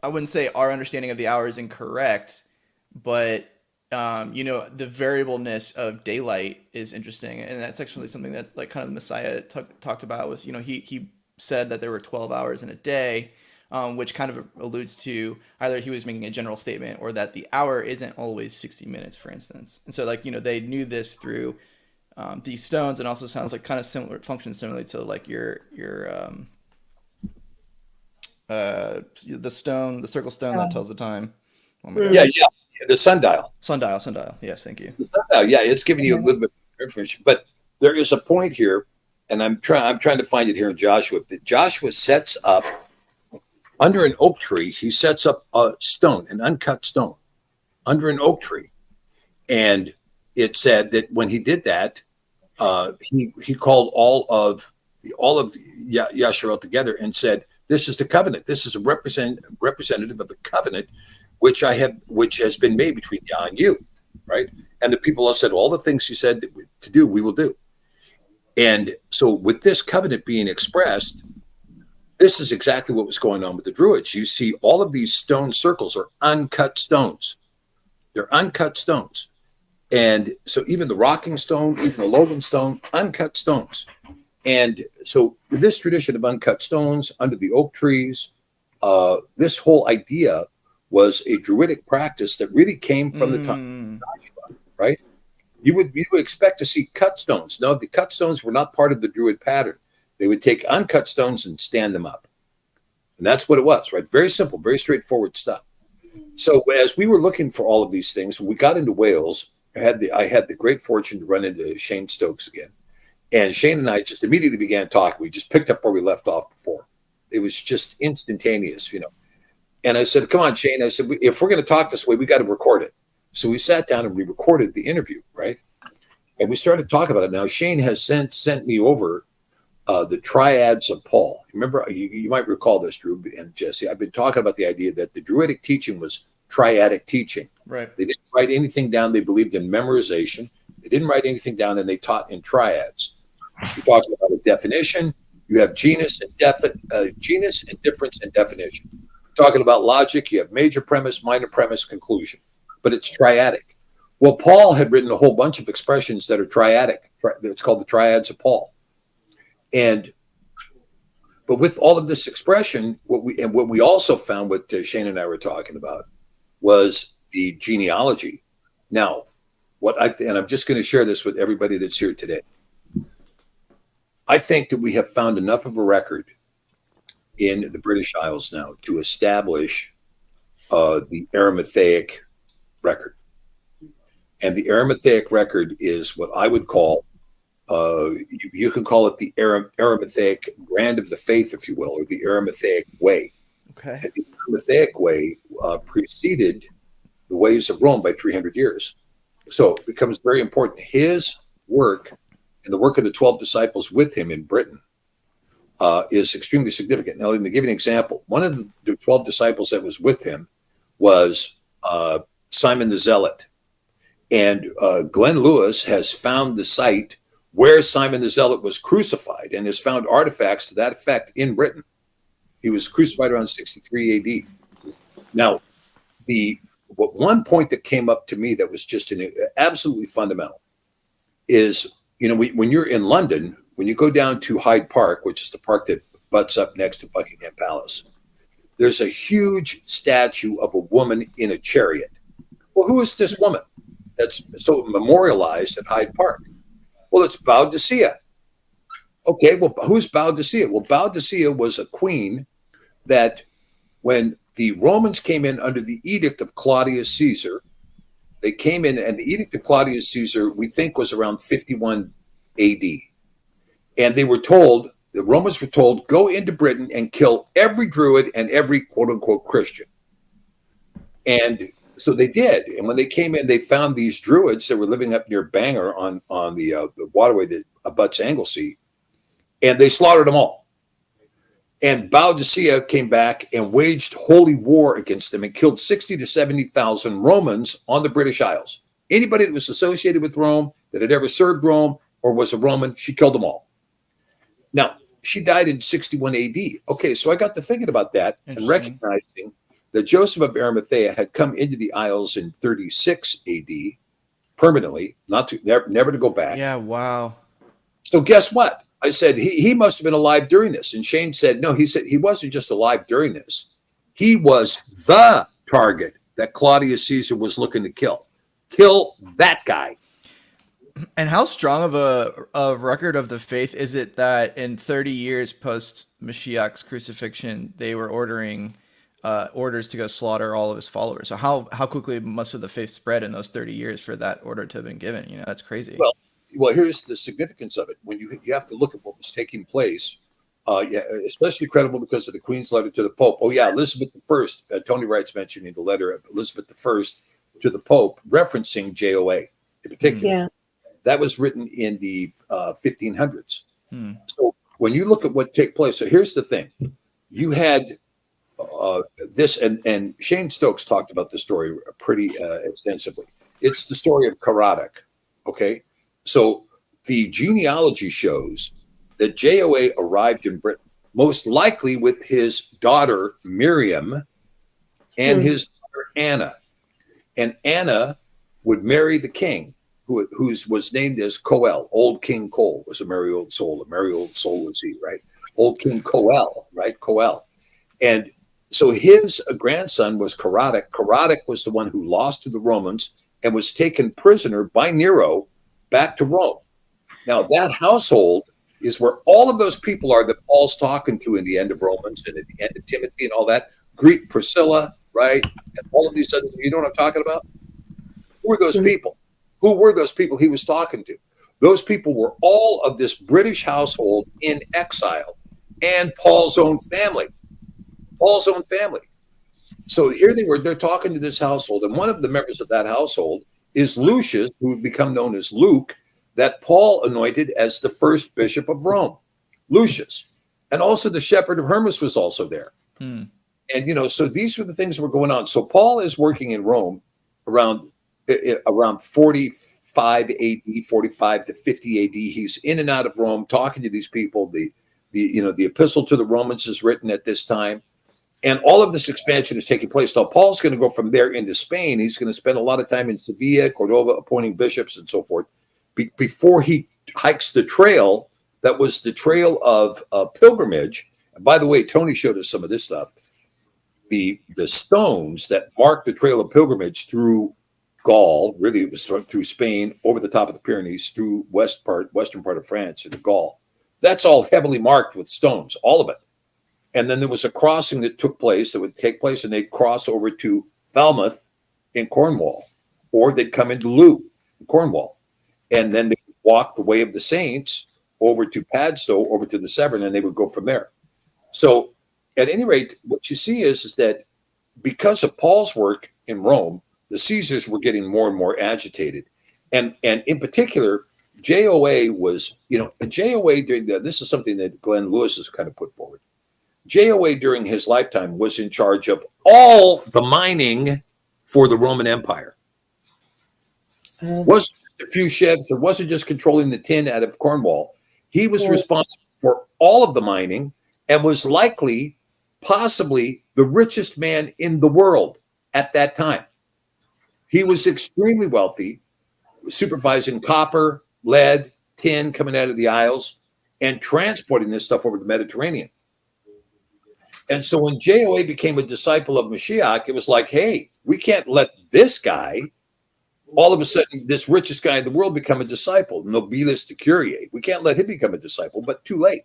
I wouldn't say our understanding of the hour is incorrect, but the variableness of daylight is interesting, and that's actually something that like kind of the Messiah talked about. Was he said that there were 12 hours in a day. Which kind of alludes to either he was making a general statement or that the hour isn't always 60 minutes, for instance. And so, they knew this through these stones, and also sounds like kind of similar, functions similarly to like your the circle stone that tells the time. Yeah, the sundial. Sundial. Yes, thank you. The sundial, it's giving you a little bit of information, but there is a point here, and I'm trying to find it here in Joshua. That Joshua sets up. Under an oak tree, he sets up a stone, an uncut stone, under an oak tree. And it said that when he did that, he called all of Yasharel together and said, "This is the covenant. This is a representative of the covenant which has been made between Yah and you," right? And the people all said, "All the things he said to do, we will do." And so, with this covenant being expressed, this is exactly what was going on with the Druids. You see, all of these stone circles are uncut stones. They're uncut stones. And so even the rocking stone, even the Logan stone, uncut stones. And so this tradition of uncut stones under the oak trees, this whole idea was a Druidic practice that really came from the time of Joshua, right? You would expect to see cut stones. No, the cut stones were not part of the Druid pattern. They would take uncut stones and stand them up. And that's what it was, right? Very simple, very straightforward stuff. So as we were looking for all of these things, we got into Wales. I had the great fortune to run into Shane Stokes again. And Shane and I just immediately began talking. We just picked up where we left off before. It was just instantaneous, And I said, come on, Shane. I said, if we're going to talk this way, we got to record it. So we sat down and we recorded the interview, right? And we started talking about it. Now, Shane has since sent me over the triads of Paul. Remember, you might recall this, Drew and Jesse. I've been talking about the idea that the Druidic teaching was triadic teaching. Right. They didn't write anything down. They believed in memorization. They didn't write anything down, and they taught in triads. If you're talking about a definition, you have genus and difference and definition. Talking about logic, you have major premise, minor premise, conclusion. But it's triadic. Well, Paul had written a whole bunch of expressions that are triadic. It's called the triads of Paul. But with all of this expression, what we also found, what Shane and I were talking about, was the genealogy. Now, and I'm just going to share this with everybody that's here today. I think that we have found enough of a record in the British Isles now to establish the Arimatheic record. And the Arimatheic record is what I would call, you can call it the Arimatheic brand of the faith, if you will, or the Arimatheic way. Okay. And the Arimatheic way preceded the ways of Rome by 300 years. So it becomes very important. His work and the work of the 12 disciples with him in Britain is extremely significant. Now, let me give you an example. One of the 12 disciples that was with him was Simon the Zealot. And Glenn Lewis has found the site where Simon the Zealot was crucified and has found artifacts to that effect in Britain. He was crucified around 63 AD. Now, one point that came up to me that was just absolutely fundamental is, when you're in London, when you go down to Hyde Park, which is the park that butts up next to Buckingham Palace, there's a huge statue of a woman in a chariot. Well, who is this woman that's so memorialized at Hyde Park? Well, it's Boadicea. Okay, well, who's Boadicea? Well, Boadicea was a queen that when the Romans came in under the edict of Claudius Caesar, they came in, and the edict of Claudius Caesar, we think, was around 51 AD. And they were told, the Romans were told, go into Britain and kill every Druid and every quote unquote Christian. And so they did. And when they came in, they found these Druids that were living up near Bangor on the waterway that abuts Anglesey, and they slaughtered them all. And Boadicea came back and waged holy war against them and killed 60 to 70,000 Romans on the British Isles. Anybody that was associated with Rome, that had ever served Rome or was a Roman, she killed them all. Now, she died in 61 AD. Okay, so I got to thinking about that and recognizing that Joseph of Arimathea had come into the Isles in 36 AD permanently, never to go back. Yeah, wow. So guess what? I said, he must have been alive during this. And Shane said, no, he said he wasn't just alive during this. He was the target that Claudius Caesar was looking to kill. Kill that guy. And how strong of a record of the faith is it that in 30 years post Mashiach's crucifixion, they were ordering orders to go slaughter all of his followers? So how quickly must have the faith spread in those 30 years for that order to have been given? That's crazy. Well, here's the significance of it. When you have to look at what was taking place, especially credible because of the Queen's letter to the Pope. Oh, yeah, Elizabeth I, Tony Wright's mentioning the letter of Elizabeth I to the Pope, referencing JOA in particular. Yeah. That was written in the 1500s. So when you look at what took place, so here's the thing. You had this, and Shane Stokes talked about the story pretty extensively. It's the story of Caradoc, okay? So the genealogy shows that JOA arrived in Britain, most likely with his daughter Miriam and his daughter Anna. And Anna would marry the king, who was named as Coel. Old King Cole was a merry old soul. A merry old soul was he, right? Old King Coel, right? Coel. And so his grandson was Carodic. Carodic was the one who lost to the Romans and was taken prisoner by Nero back to Rome. Now, that household is where all of those people are that Paul's talking to in the end of Romans and at the end of Timothy and all that. Greet Priscilla, right? And all of these other, you know what I'm talking about? Who were those people? Who were those people he was talking to? Those people were all of this British household in exile and Paul's own family. Paul's own family. So here they were, they're talking to this household, and one of the members of that household is Lucius, who would become known as Luke, that Paul anointed as the first bishop of Rome, Lucius. And also the shepherd of Hermas was also there. And, you know, so these were the things that were going on. So Paul is working in Rome around 45 AD, 45 to 50 AD. He's in and out of Rome talking to these people. The epistle to the Romans is written at this time. And all of this expansion is taking place. Now, Paul's going to go from there into Spain. He's going to spend a lot of time in Sevilla, Cordova, appointing bishops and so forth, before he hikes the trail that was the trail of pilgrimage. And by the way, Tony showed us some of this stuff. The stones that mark the trail of pilgrimage through Gaul, really it was through Spain, over the top of the Pyrenees, through western part of France into Gaul. That's all heavily marked with stones, all of it. And then there was a crossing that took place, that would take place, and they'd cross over to Falmouth in Cornwall, or they'd come into Loo in Cornwall. And then they would walk the way of the saints over to Padstow, over to the Severn, and they would go from there. So at any rate, what you see is that because of Paul's work in Rome, the Caesars were getting more and more agitated. And in particular, JOA was, JOA during this is something that Glenn Lewis has kind of put forward. JOA during his lifetime was in charge of all the mining for the Roman Empire. Wasn't just a few ships, or wasn't just controlling the tin out of Cornwall. He was responsible for all of the mining and was likely, possibly, the richest man in the world at that time. He was extremely wealthy, supervising copper, lead, tin coming out of the Isles, and transporting this stuff over the Mediterranean. And so when JOA became a disciple of Mashiach, it was like, hey, we can't let this guy, all of a sudden, this richest guy in the world, become a disciple, nobilis decuriae. We can't let him become a disciple, but too late.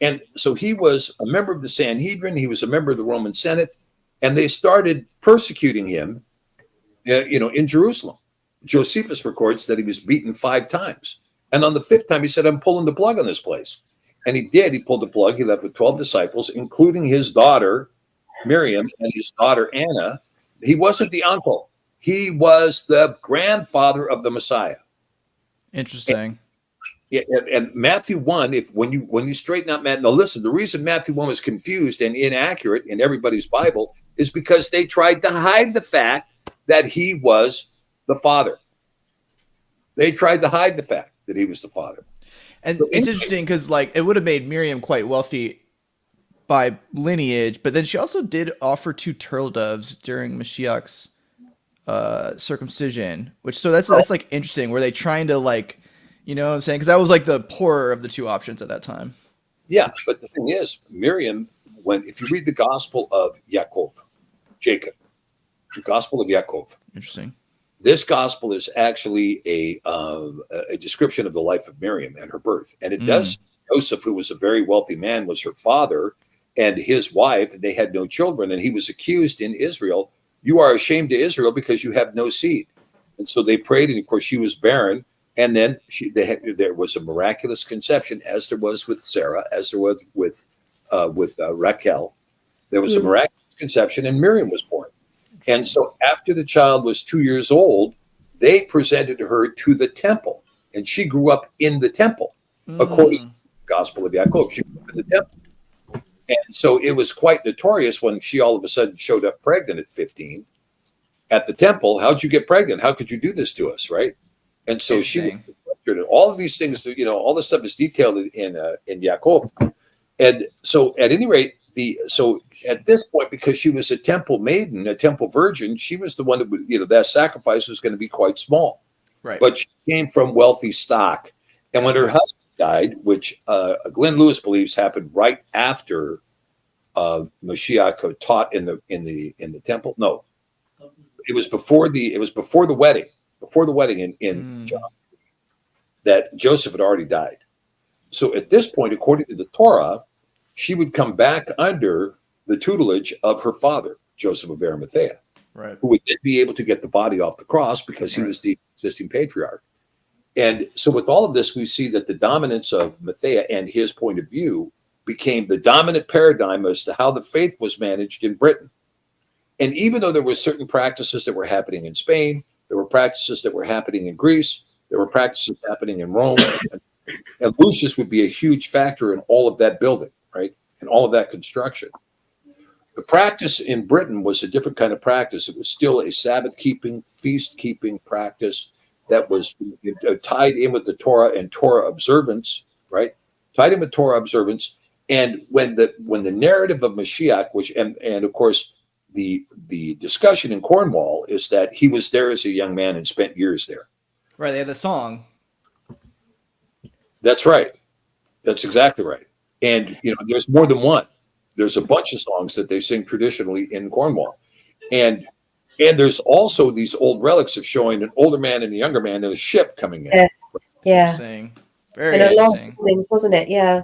And so he was a member of the Sanhedrin. He was a member of the Roman Senate, and they started persecuting him, in Jerusalem. Josephus records that he was beaten 5 times. And on the 5th time, he said, I'm pulling the plug on this place. And he did. He pulled the plug. He left with 12 disciples, including his daughter, Miriam, and his daughter, Anna. He wasn't the uncle. He was the grandfather of the Messiah. Interesting. And Matthew 1, when you straighten out Matthew, now listen, the reason Matthew 1 was confused and inaccurate in everybody's Bible is because they tried to hide the fact that he was the father. They tried to hide the fact that he was the father. And it's interesting because, it would have made Miriam quite wealthy by lineage, but then she also did offer 2 turtle doves during Mashiach's circumcision, that's interesting. Were they trying to you know what I'm saying? Because that was the poorer of the 2 options at that time. Yeah, but the thing is, Miriam, if you read the Gospel of Jacob, the Gospel of Yaakov. Interesting. This gospel is actually a description of the life of Miriam and her birth. And it does, Joseph, who was a very wealthy man, was her father, and his wife, they had no children. And he was accused in Israel, you are ashamed to Israel because you have no seed. And so they prayed, and of course she was barren. And then there was a miraculous conception, as there was with Sarah, as there was with Raquel. There was a miraculous conception, and Miriam was born. And so after the child was 2 years old, they presented her to the temple, and she grew up in the temple, according to the Gospel of Yaakov. She grew up in the temple. And so it was quite notorious when she all of a sudden showed up pregnant at 15 at the temple. How'd you get pregnant? How could you do this to us, right? And so she was, all of these things, all this stuff is detailed in Yaakov. And so at any rate, at this point, because she was a temple maiden, a temple virgin, she was the one that would, that sacrifice was going to be quite small. Right. But she came from wealthy stock. And when her husband died, which Glenn Lewis believes happened right after Mashiach taught in the temple. No, it was before the wedding. Before the wedding in John, that Joseph had already died. So at this point, according to the Torah, she would come back under the tutelage of her father, Joseph of Arimathea, right, who would then be able to get the body off the cross because he was the existing patriarch. And so with all of this, we see that the dominance of Mathea and his point of view became the dominant paradigm as to how the faith was managed in Britain. And even though there were certain practices that were happening in Spain, there were practices that were happening in Greece, there were practices happening in Rome, and Lucius would be a huge factor in all of that building, right? And all of that construction. The practice in Britain was a different kind of practice. It was still a Sabbath-keeping, feast-keeping practice that was tied in with the Torah and Torah observance, right? Tied in with Torah observance. And when the narrative of Mashiach, which and of course the discussion in Cornwall is that he was there as a young man and spent years there. Right, they have the song. That's right. That's exactly right. And there's more than one. There's a bunch of songs that they sing traditionally in Cornwall, and there's also these old relics of showing an older man and a younger man in a ship coming in. Yeah. Very and a lot interesting. of things, wasn't it? Yeah.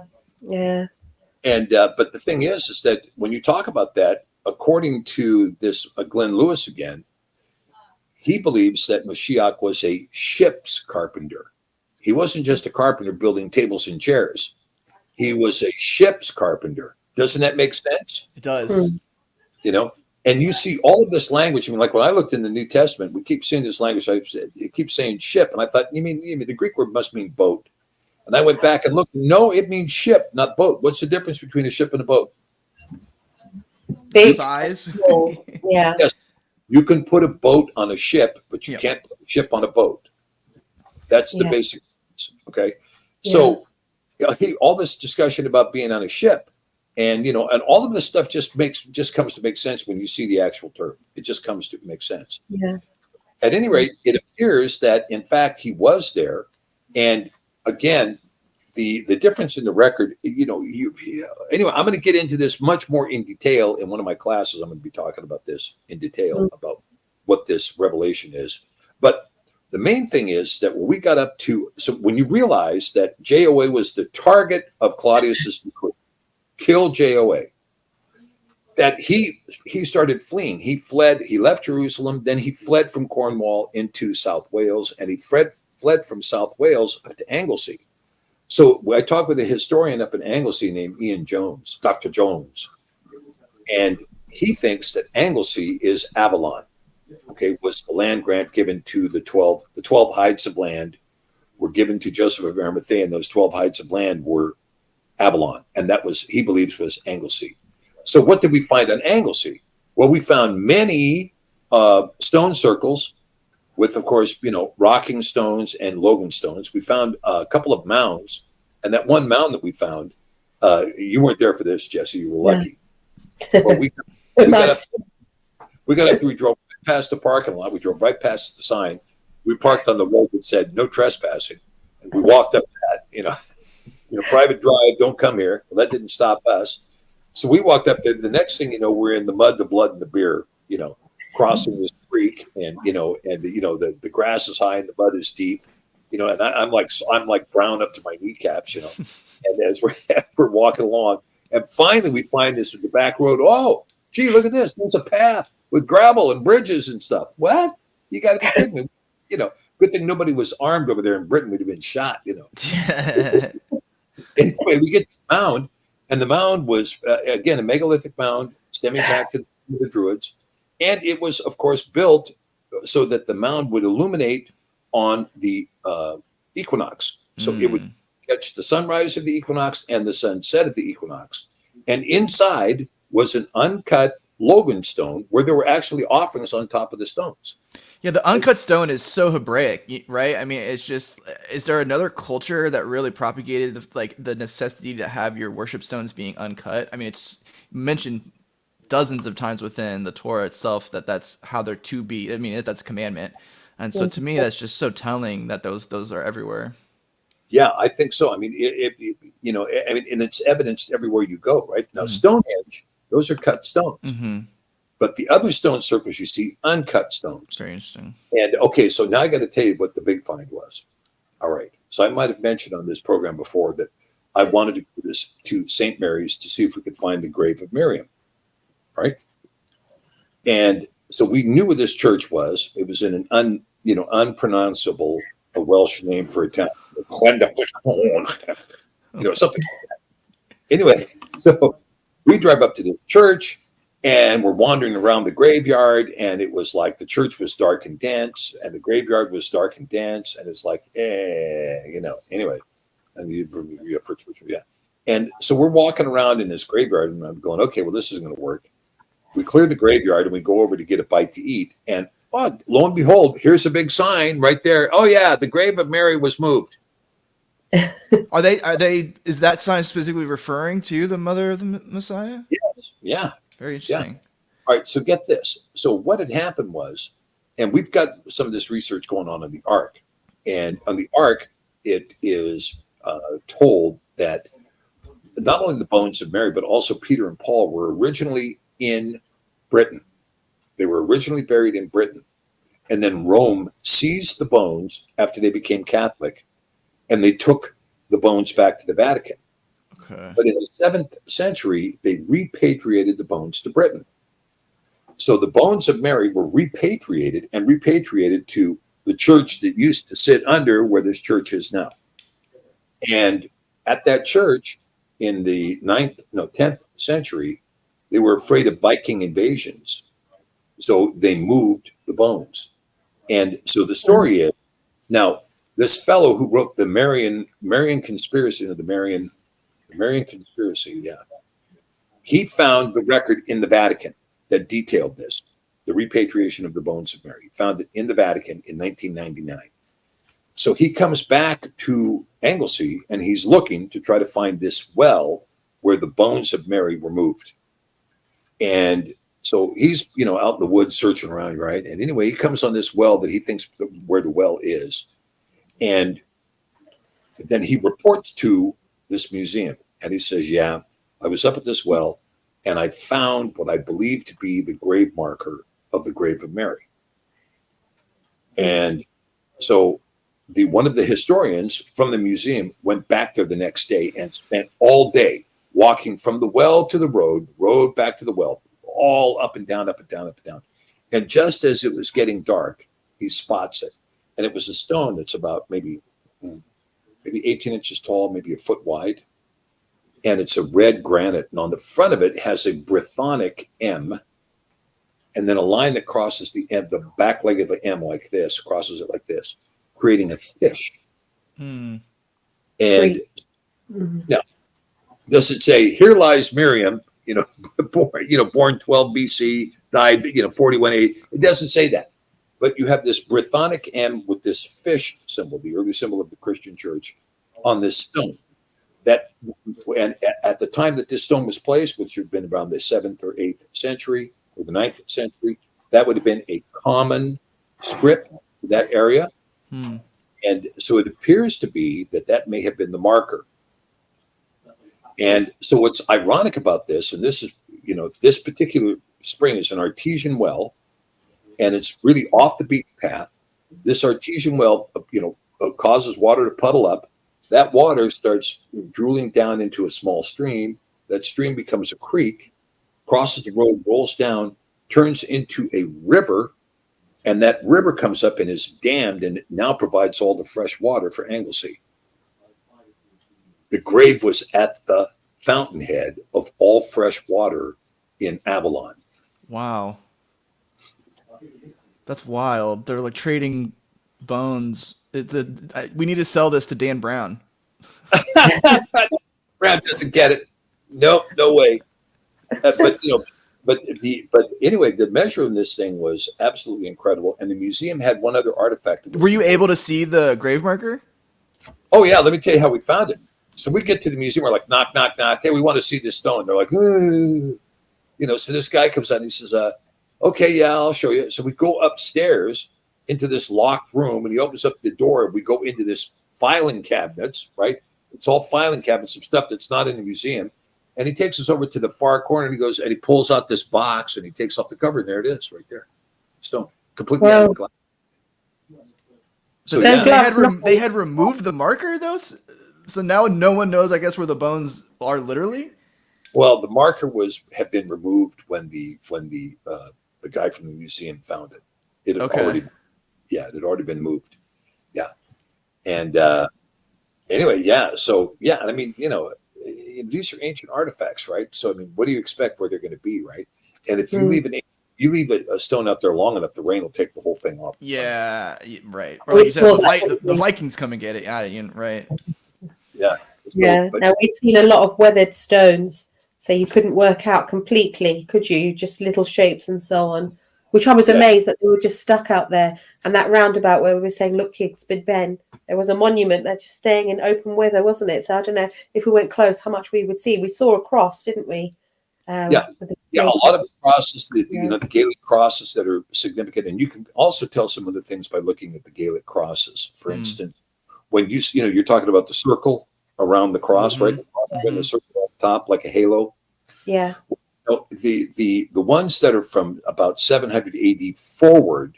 And but the thing is that when you talk about that, according to this Glenn Lewis again, he believes that Mashiach was a ship's carpenter. He wasn't just a carpenter building tables and chairs. He was a ship's carpenter. Doesn't that make sense? It does. And you see all of this language. I mean, like when I looked in the New Testament, we keep seeing this language. It keeps saying ship. And I thought, you mean the Greek word must mean boat. And I went back and looked. No, it means ship, not boat. What's the difference between a ship and a boat? Big Size. Yeah. Yes. You can put a boat on a ship, but you can't put a ship on a boat. That's the basic. Okay. So all this discussion about being on a ship and all of this stuff just comes to make sense when you see the actual turf. It just comes to make sense. Yeah. At any rate, it appears that in fact he was there. And again, the difference in the record, anyway, I'm going to get into this much more in detail in one of my classes. I'm going to be talking about this in detail about what this revelation is. But the main thing is that when we got up to, so when you realize that JOA was the target of Claudius's decree, kill JOA, that he started fleeing. He fled, he left Jerusalem, then he fled from Cornwall into South Wales, and he fled from South Wales up to Anglesey. So I talked with a historian up in Anglesey named Ian Jones, Dr. Jones, and he thinks that Anglesey is Avalon. Okay, was the land grant given to the 12 hides of land were given to Joseph of Arimathea, and those 12 hides of land were Avalon, and that was, he believes, was Anglesey. So what did we find on Anglesey? Well, we found many stone circles with, of course, rocking stones and Logan stones. We found a couple of mounds, and that one mound that we found, you weren't there for this, Jesse, you were lucky. Well, we got up, we drove past the parking lot. We drove right past the sign. We parked on the road that said no trespassing, and we walked up that, private drive, don't come here. Well, that didn't stop us. So we walked up there. The next thing we're in the mud, the blood, and the beer, crossing this creek, and the grass is high and the mud is deep, and I'm like brown up to my kneecaps, and as we're walking along, and finally we find this with the back road. Oh, gee, look at this. There's a path with gravel and bridges and stuff. What? You got to be kidding me. Good thing nobody was armed over there in Britain. We'd have been shot, Anyway, we get to the mound, and the mound was, again, a megalithic mound stemming back to the Druids. And it was, of course, built so that the mound would illuminate on the equinox. So it would catch the sunrise of the equinox and the sunset of the equinox. And inside was an uncut Logan stone where there were actually offerings on top of the stones. Yeah, the uncut stone is so Hebraic, right? I mean, it's just, is there another culture that really propagated the necessity to have your worship stones being uncut? I mean, it's mentioned dozens of times within the Torah itself that that's how they're to be. I mean, that's a commandment. And so to me, that's just so telling that those are everywhere. Yeah, I think so. I mean, and it's evidenced everywhere you go, right? Now, Stonehenge Those are cut stones. Mm-hmm. But the other stone circles, you see uncut stones. Very interesting. And okay, so now I got to tell you what the big find was. All right. So I might have mentioned on this program before that I wanted to do this to St. Mary's to see if we could find the grave of Miriam. Right. And so we knew where this church was. It was in an unpronounceable, a Welsh name for a town. Something like that. Anyway, so we drive up to the church and we're wandering around the graveyard, and it was like the church was dark and dense and the graveyard was dark and dense. And it's like, anyway. And so we're walking around in this graveyard and I'm going, okay, well, this isn't going to work. We clear the graveyard and we go over to get a bite to eat. And lo and behold, here's a big sign right there. Oh yeah, the grave of Mary was moved. Are they, is that sign specifically referring to the mother of the Messiah? Yes. Yeah. Very interesting. Yeah. All right. So get this. So what had happened was, and we've got some of this research going on the Ark, and on the Ark, it is told that not only the bones of Mary, but also Peter and Paul were originally in Britain. They were originally buried in Britain. And then Rome seized the bones after they became Catholic, and they took the bones back to the Vatican. Okay. But in the 7th century, they repatriated the bones to Britain. So the bones of Mary were repatriated to the church that used to sit under where this church is now. And at that church in the 10th century, they were afraid of Viking invasions. So they moved the bones. And so the story is, now this fellow who wrote the Marian conspiracy, the Marian conspiracy, yeah. He found the record in the Vatican that detailed this, the repatriation of the bones of Mary. He found it in the Vatican in 1999. So he comes back to Anglesey and he's looking to try to find this well where the bones of Mary were moved. And so he's, out in the woods searching around, right? And anyway, he comes on this well that he thinks where the well is. And then he reports to this museum and he says, yeah, I was up at this well and I found what I believe to be the grave marker of the grave of Mary. And so one of the historians from the museum went back there the next day and spent all day walking from the well to the road back to the well, all up and down, up and down, up and down. And just as it was getting dark, he spots it. And it was a stone that's about maybe 18 inches tall, maybe a foot wide. And it's a red granite. And on the front of it has a Brythonic M. And then a line that crosses the M, the back leg of the M like this, crosses it like this, creating a fish. And now, does it say, here lies Miriam, born 12 BC, died, 41 AD? It doesn't say that. But you have this Brythonic M with this fish symbol, the early symbol of the Christian church, on this stone. And at the time that this stone was placed, which would have been around the 7th or 8th century or the 9th century, that would have been a common script for that area. And so it appears to be that may have been the marker. And so what's ironic about this, and this is, this particular spring is an artesian well, and it's really off the beaten path. This artesian well, causes water to puddle up. That water starts drooling down into a small stream. That stream becomes a creek, crosses the road, rolls down, turns into a river, and that river comes up and is dammed and now provides all the fresh water for Anglesey. The grave was at the fountainhead of all fresh water in Avalon. Wow. That's wild. They're like trading bones. We need to sell this to Dan Brown. Brown doesn't get it. Nope, no way. But anyway, the measure in this thing was absolutely incredible. And the museum had one other artifact. Were you able to see the grave marker? Oh yeah, let me tell you how we found it. So we get to the museum, we're like, knock, knock, knock. Hey, we want to see this stone. They're like, so this guy comes out and he says, okay, yeah, I'll show you. So we go upstairs into this locked room and he opens up the door and we go into this filing cabinets, right? It's all filing cabinets of stuff that's not in the museum. And he takes us over to the far corner, and he goes, and he pulls out this box, and he takes off the cover, and there it is, right there, stone, completely out of the glass. So they had removed the marker, though, so now no one knows, I guess, where the bones are literally. Well, the marker had been removed when the guy from the museum found it. It had already been moved. Yeah, and anyway, yeah. So yeah, I mean, these are ancient artifacts, right? So I mean, what do you expect where they're going to be, right? And if you leave a stone out there long enough, the rain will take the whole thing off. Yeah, right. Or like you said, the Vikings come and get it. Right. Yeah. Yeah. Now we've seen a lot of weathered stones, so you couldn't work out completely, could you? Just little shapes and so on. Which I was amazed that they were just stuck out there. And that roundabout where we were saying, look, it's been Ben. There was a monument that's just staying in open weather, wasn't it? So I don't know if we went close, how much we would see. We saw a cross, didn't we? A lot of the crosses, the Gaelic crosses that are significant. And you can also tell some of the things by looking at the Gaelic crosses. For instance, when you're talking about the circle around the cross, right? The cross with the circle on top, like a halo. Yeah. The ones that are from about 700 AD forward,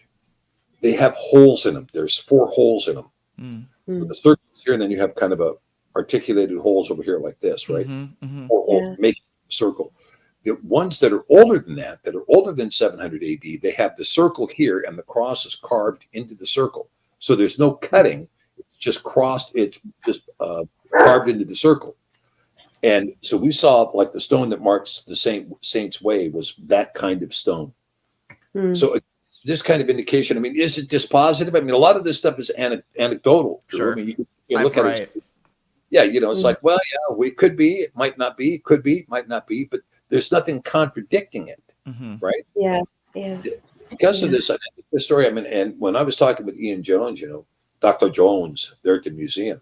they have holes in them. There's 4 holes in them. So the circle's here, and then you have kind of a articulated holes over here like this, right? 4 holes making a circle. The ones that are older than that are older than 700 AD, they have the circle here, and the cross is carved into the circle. So there's no cutting. It's just crossed. It's just carved into the circle. And so we saw like the stone that marks the Saint's Way was that kind of stone. So this kind of indication, I mean, is it dispositive? I mean, a lot of this stuff is anecdotal. Sure. I mean, you can look at it. Yeah, it's like, well, yeah, we could be, it might not be, could be, might not be, but there's nothing contradicting it, right? Yeah. Because of this, I think the story, I mean, and when I was talking with Ian Jones, Dr. Jones there at the museum,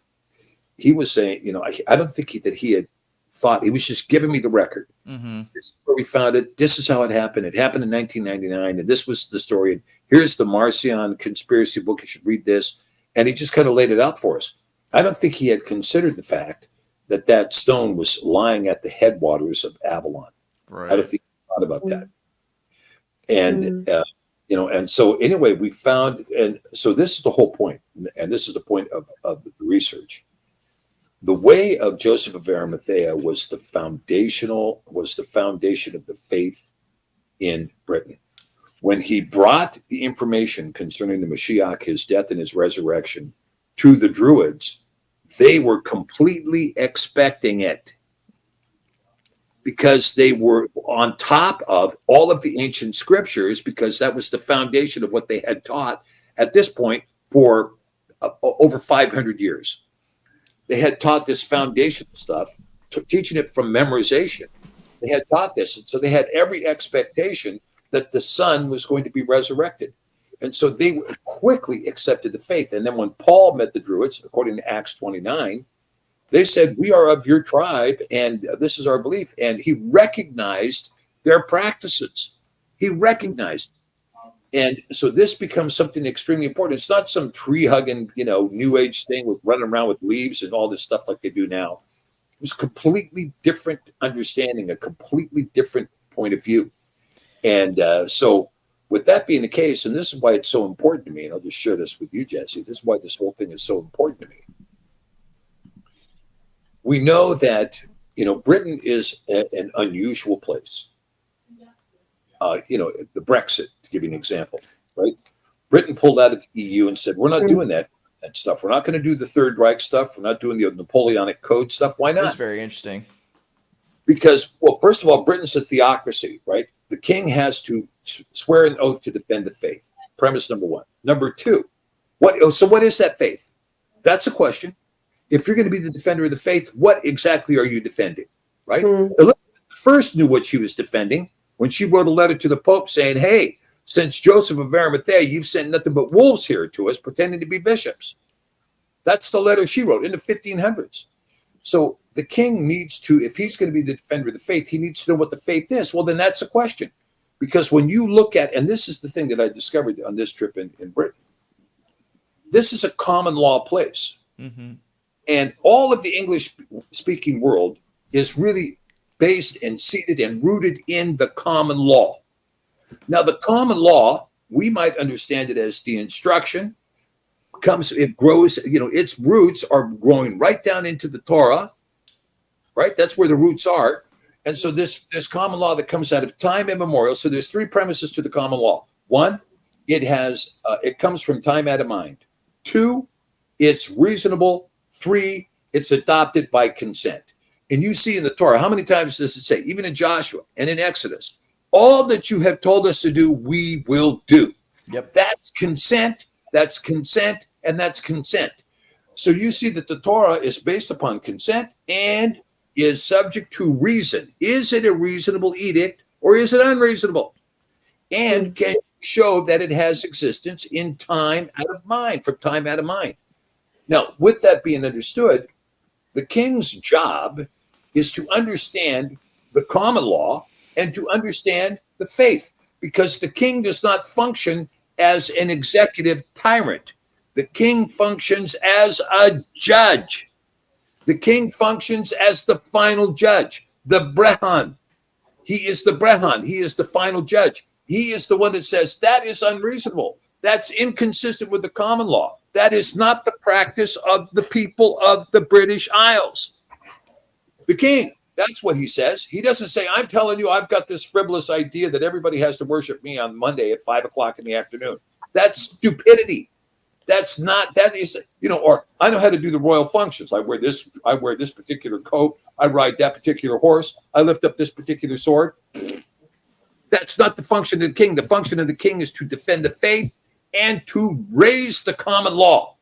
he was saying, I don't think that he had thought, he was just giving me the record. This is where we found it. This is how it happened. It happened in 1999, and this was the story. And here's the Marcion conspiracy book. You should read this. And he just kind of laid it out for us. I don't think he had considered the fact that stone was lying at the headwaters of Avalon. Right. I don't think he thought about that. And, and so anyway, we found, and so this is the whole point, and this is the point of the research. The way of Joseph of Arimathea was the foundation of the faith in Britain. When he brought the information concerning the Mashiach, his death and his resurrection, to the Druids, they were completely expecting it because they were on top of all of the ancient scriptures, because that was the foundation of what they had taught at this point for over 500 years. They had taught this foundational stuff, teaching it from memorization. They had taught this. And so they had every expectation that the Son was going to be resurrected. And so they quickly accepted the faith. And then when Paul met the Druids, according to Acts 29, they said, we are of your tribe, and this is our belief. And he recognized their practices. He recognized. And so this becomes something extremely important. It's not some tree hugging, new age thing with running around with leaves and all this stuff like they do now. It was completely different understanding, a completely different point of view. And so with that being the case, and this is why it's so important to me, and I'll just share this with you, Jesse, this is why this whole thing is so important to me. We know that, Britain is an unusual place. The Brexit, to give you an example, right? Britain pulled out of the EU and said, we're not doing that stuff. We're not going to do the Third Reich stuff. We're not doing the Napoleonic Code stuff. Why not? That's very interesting. Because, well, first of all, Britain's a theocracy, right? The king has to swear an oath to defend the faith. Premise number 1. Number 2, what is that faith? That's a question. If you're going to be the defender of the faith, what exactly are you defending, right? Elizabeth I knew what she was defending when she wrote a letter to the Pope saying, hey, since Joseph of Arimathea, you've sent nothing but wolves here to us pretending to be bishops. That's the letter she wrote in the 1500s. So the king needs to, if he's going to be the defender of the faith, he needs to know what the faith is. Well, then that's a question. Because when you look at, and this is the thing that I discovered on this trip in Britain, this is a common law place. And all of the English-speaking world is really based and seated and rooted in the common law. Now, the common law, we might understand it as the instruction it grows, its roots are growing right down into the Torah, right? That's where the roots are. And so this common law that comes out of time immemorial. So there's three premises to the common law. One, it comes from time out of mind. Two, it's reasonable. Three, it's adopted by consent. And you see in the Torah, how many times does it say, even in Joshua and in Exodus, all that you have told us to do, we will do. Yep. That's consent, and that's consent. So you see that the Torah is based upon consent and is subject to reason. Is it a reasonable edict or is it unreasonable? And can you show that it has existence in time out of mind, from time out of mind? Now, with that being understood, the king's job is to understand the common law and to understand the faith, because the king does not function as an executive tyrant. The king functions as a judge. The king functions as the final judge, the Brehan. He is the Brehan. He is the final judge. He is the one that says that is unreasonable. That's inconsistent with the common law. That is not the practice of the people of the British Isles. The king, that's what he says. He doesn't say, I'm telling you, I've got this frivolous idea that everybody has to worship me on Monday at 5:00 in the afternoon. That's stupidity. That is, or I know how to do the royal functions. I wear this particular coat. I ride that particular horse. I lift up this particular sword. That's not the function of the king. The function of the king is to defend the faith and to raise the common law.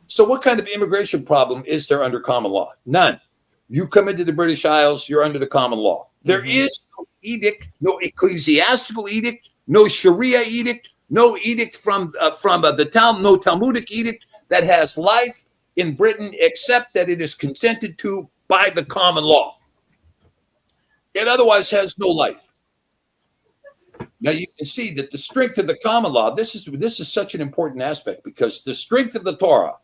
So what kind of immigration problem is there under common law? None. You come into the British Isles, you're under the common law. There is no edict, no ecclesiastical edict, no Sharia edict, no edict from the town, no Talmudic edict that has life in Britain, except that it is consented to by the common law. It otherwise has no life. Now you can see that the strength of the common law, this is such an important aspect, because the strength of the Torah,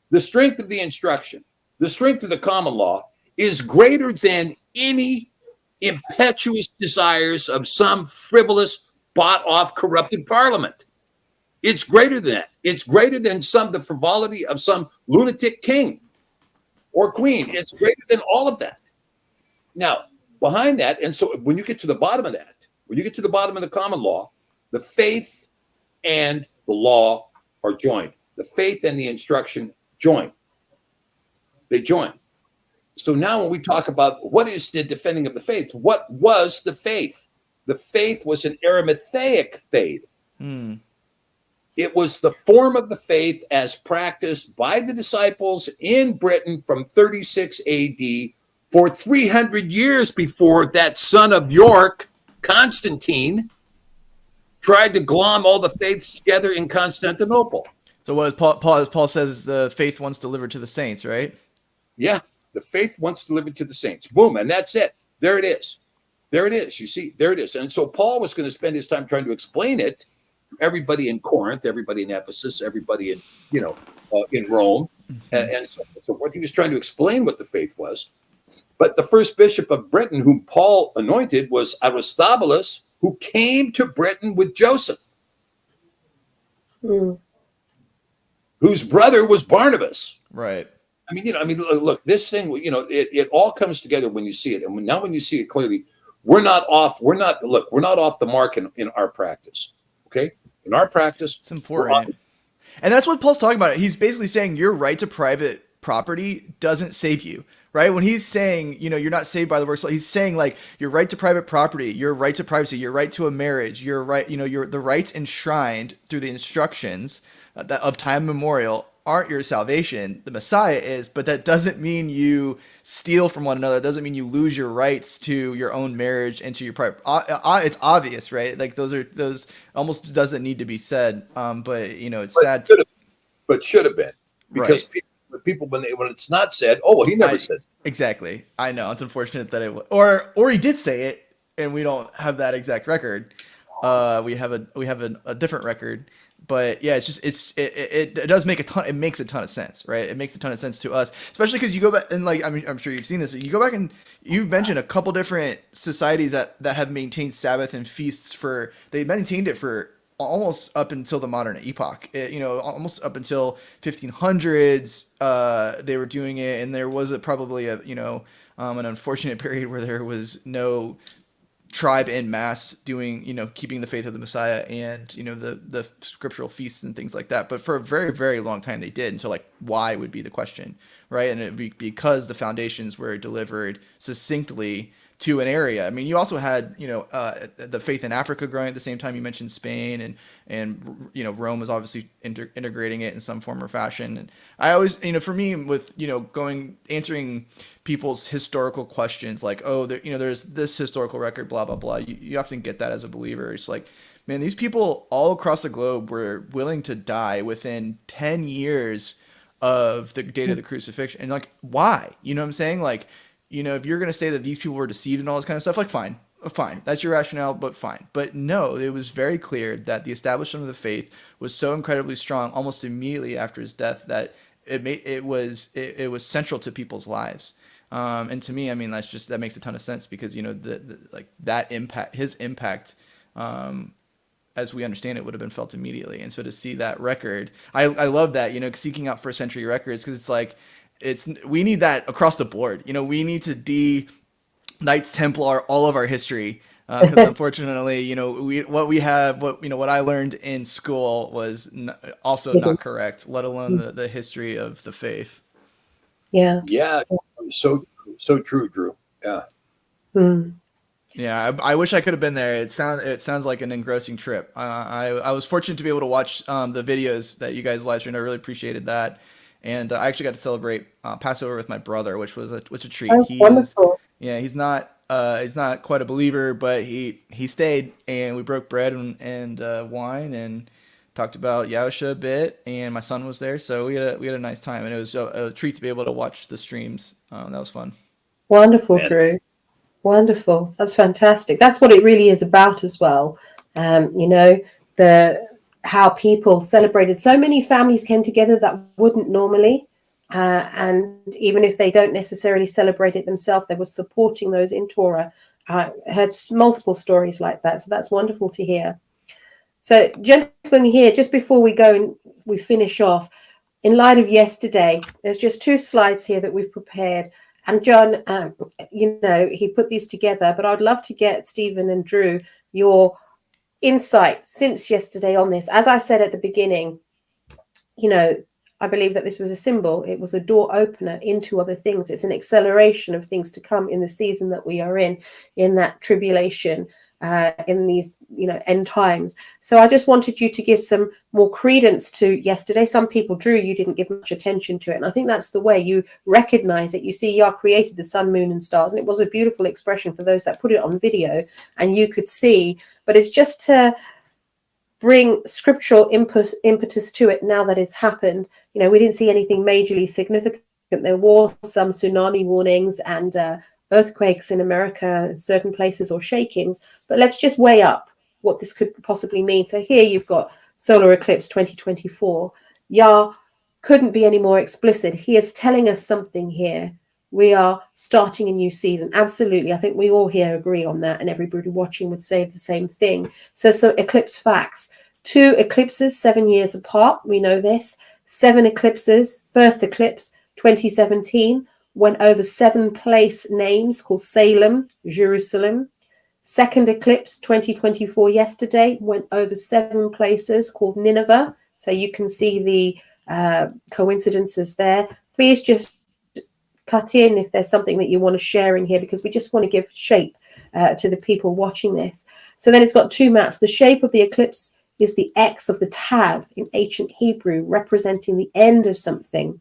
the strength of the instruction, the strength of the common law is greater than any impetuous desires of some frivolous, bought-off, corrupted parliament. It's greater than that. It's greater than the frivolity of some lunatic king or queen. It's greater than all of that. Now, behind that, and so when you get to the bottom of that, when you get to the bottom of the common law, the faith and the law are joined. The faith and the instruction join. They join. So now when we talk about what is the defending of the faith, what was the faith? The faith was an Arimatheic faith. It was the form of the faith as practiced by the disciples in Britain from 36 AD for 300 years before that son of York, Constantine, tried to glom all the faiths together in Constantinople. So what Paul says, the faith once delivered to the saints, right? Yeah, the faith once delivered to the saints. Boom, and that's it. There it is. There it is. You see, there it is. And so Paul was going to spend his time trying to explain it to everybody in Corinth, everybody in Ephesus, everybody in, in Rome, and so forth. He was trying to explain what the faith was. But the first bishop of Britain whom Paul anointed was Aristobulus, who came to Britain with Joseph, whose brother was Barnabas. Right. Look, this thing, it all comes together when you see it. And now when you see it clearly, we're not off the mark in our practice. Okay? In our practice, it's important. And that's what Paul's talking about. He's basically saying your right to private property doesn't save you, right? When he's saying, you're not saved by the works, he's saying like your right to private property, your right to privacy, your right to a marriage, your right, the rights enshrined through the instructions of time memorial aren't your salvation. The Messiah is, but that doesn't mean you steal from one another. It doesn't mean you lose your rights to your own marriage and to your private. It's obvious, right? Like those almost doesn't need to be said. But it's sad. Should have been, because people when it's not said, he never said. Exactly. I know it's unfortunate that it was, or he did say it, and we don't have that exact record. We have a different record, but yeah, it does make it makes a ton of sense, right? It makes a ton of sense to us, especially because you go back and like, I mean, I'm sure you've seen this. You go back and you've mentioned a couple different societies that have maintained Sabbath and feasts they maintained it for almost up until the modern epoch. Almost up until 1500s, they were doing it, and there was probably an unfortunate period where there was no tribe en masse doing, keeping the faith of the Messiah and, the scriptural feasts and things like that. But for a very, very long time they did. And so like, why would be the question, right? And it'd be because the foundations were delivered succinctly to an area. I mean, you also had, the faith in Africa growing at the same time. You mentioned Spain and Rome was obviously integrating it in some form or fashion. And I always, for me, with, answering people's historical questions like, oh, there's this historical record, blah, blah, blah. You often get that as a believer. It's like, man, these people all across the globe were willing to die within 10 years of the date of the crucifixion. And like, why? You know what I'm saying? Like, if you're going to say that these people were deceived and all this kind of stuff, like, fine, that's your rationale, but fine. But no, it was very clear that the establishment of the faith was so incredibly strong almost immediately after his death that it was central to people's lives. And to me, I mean, that makes a ton of sense because, his impact, as we understand it, would have been felt immediately. And so to see that record, I love that, seeking out first century records, because it's like, we need that across the board. We need to Knights Templar all of our history, because unfortunately, what I learned in school was also not correct, let alone the history of the faith. Yeah. Yeah. So true, Drew. Yeah. Mm. Yeah, I wish I could have been there. It sounds like an engrossing trip. I was fortunate to be able to watch the videos that you guys live streamed. I really appreciated that. And I actually got to celebrate Passover with my brother, which was a treat. Oh, wonderful. He's not quite a believer, but he stayed, and we broke bread and wine and talked about Yahusha a bit. And my son was there, so we had a nice time, and it was a treat to be able to watch the streams. That was fun. Wonderful, Drew. Wonderful. That's fantastic. That's what it really is about as well. How people celebrated. So many families came together that wouldn't normally. And even if they don't necessarily celebrate it themselves, they were supporting those in Torah. I heard multiple stories like that. So that's wonderful to hear. So, gentlemen, here, just before we go and we finish off, in light of yesterday, there's just 2 slides here that we've prepared. And John, he put these together, but I'd love to get Stephen and Drew your insight since yesterday on this. As I said at the beginning, I believe that this was a symbol. It was a door opener into other things. It's an acceleration of things to come in the season that we are in that tribulation, in these, end times. So I just wanted you to give some more credence to yesterday. Some people, Drew, you didn't give much attention to it. And I think that's the way you recognize it. You see, Yah created the sun, moon, and stars. And it was a beautiful expression for those that put it on video and you could see. But it's just to bring scriptural impetus to it now that it's happened. We didn't see anything majorly significant. There were some tsunami warnings and earthquakes in America, certain places, or shakings. But let's just weigh up what this could possibly mean. So here you've got solar eclipse 2024. Yah couldn't be any more explicit. He is telling us something here. We are starting a new season. Absolutely. I think we all here agree on that. And everybody watching would say the same thing. So some eclipse facts. 2 eclipses, 7 years apart. We know this. 7 eclipses. First eclipse, 2017. Went over 7 place names called Salem, Jerusalem. Second eclipse, 2024, yesterday, went over 7 places called Nineveh. So you can see the coincidences there. Please just cut in if there's something that you want to share in here, because we just want to give shape to the people watching this. So then it's got 2 maps. The shape of the eclipse is the X of the Tav in ancient Hebrew, representing the end of something.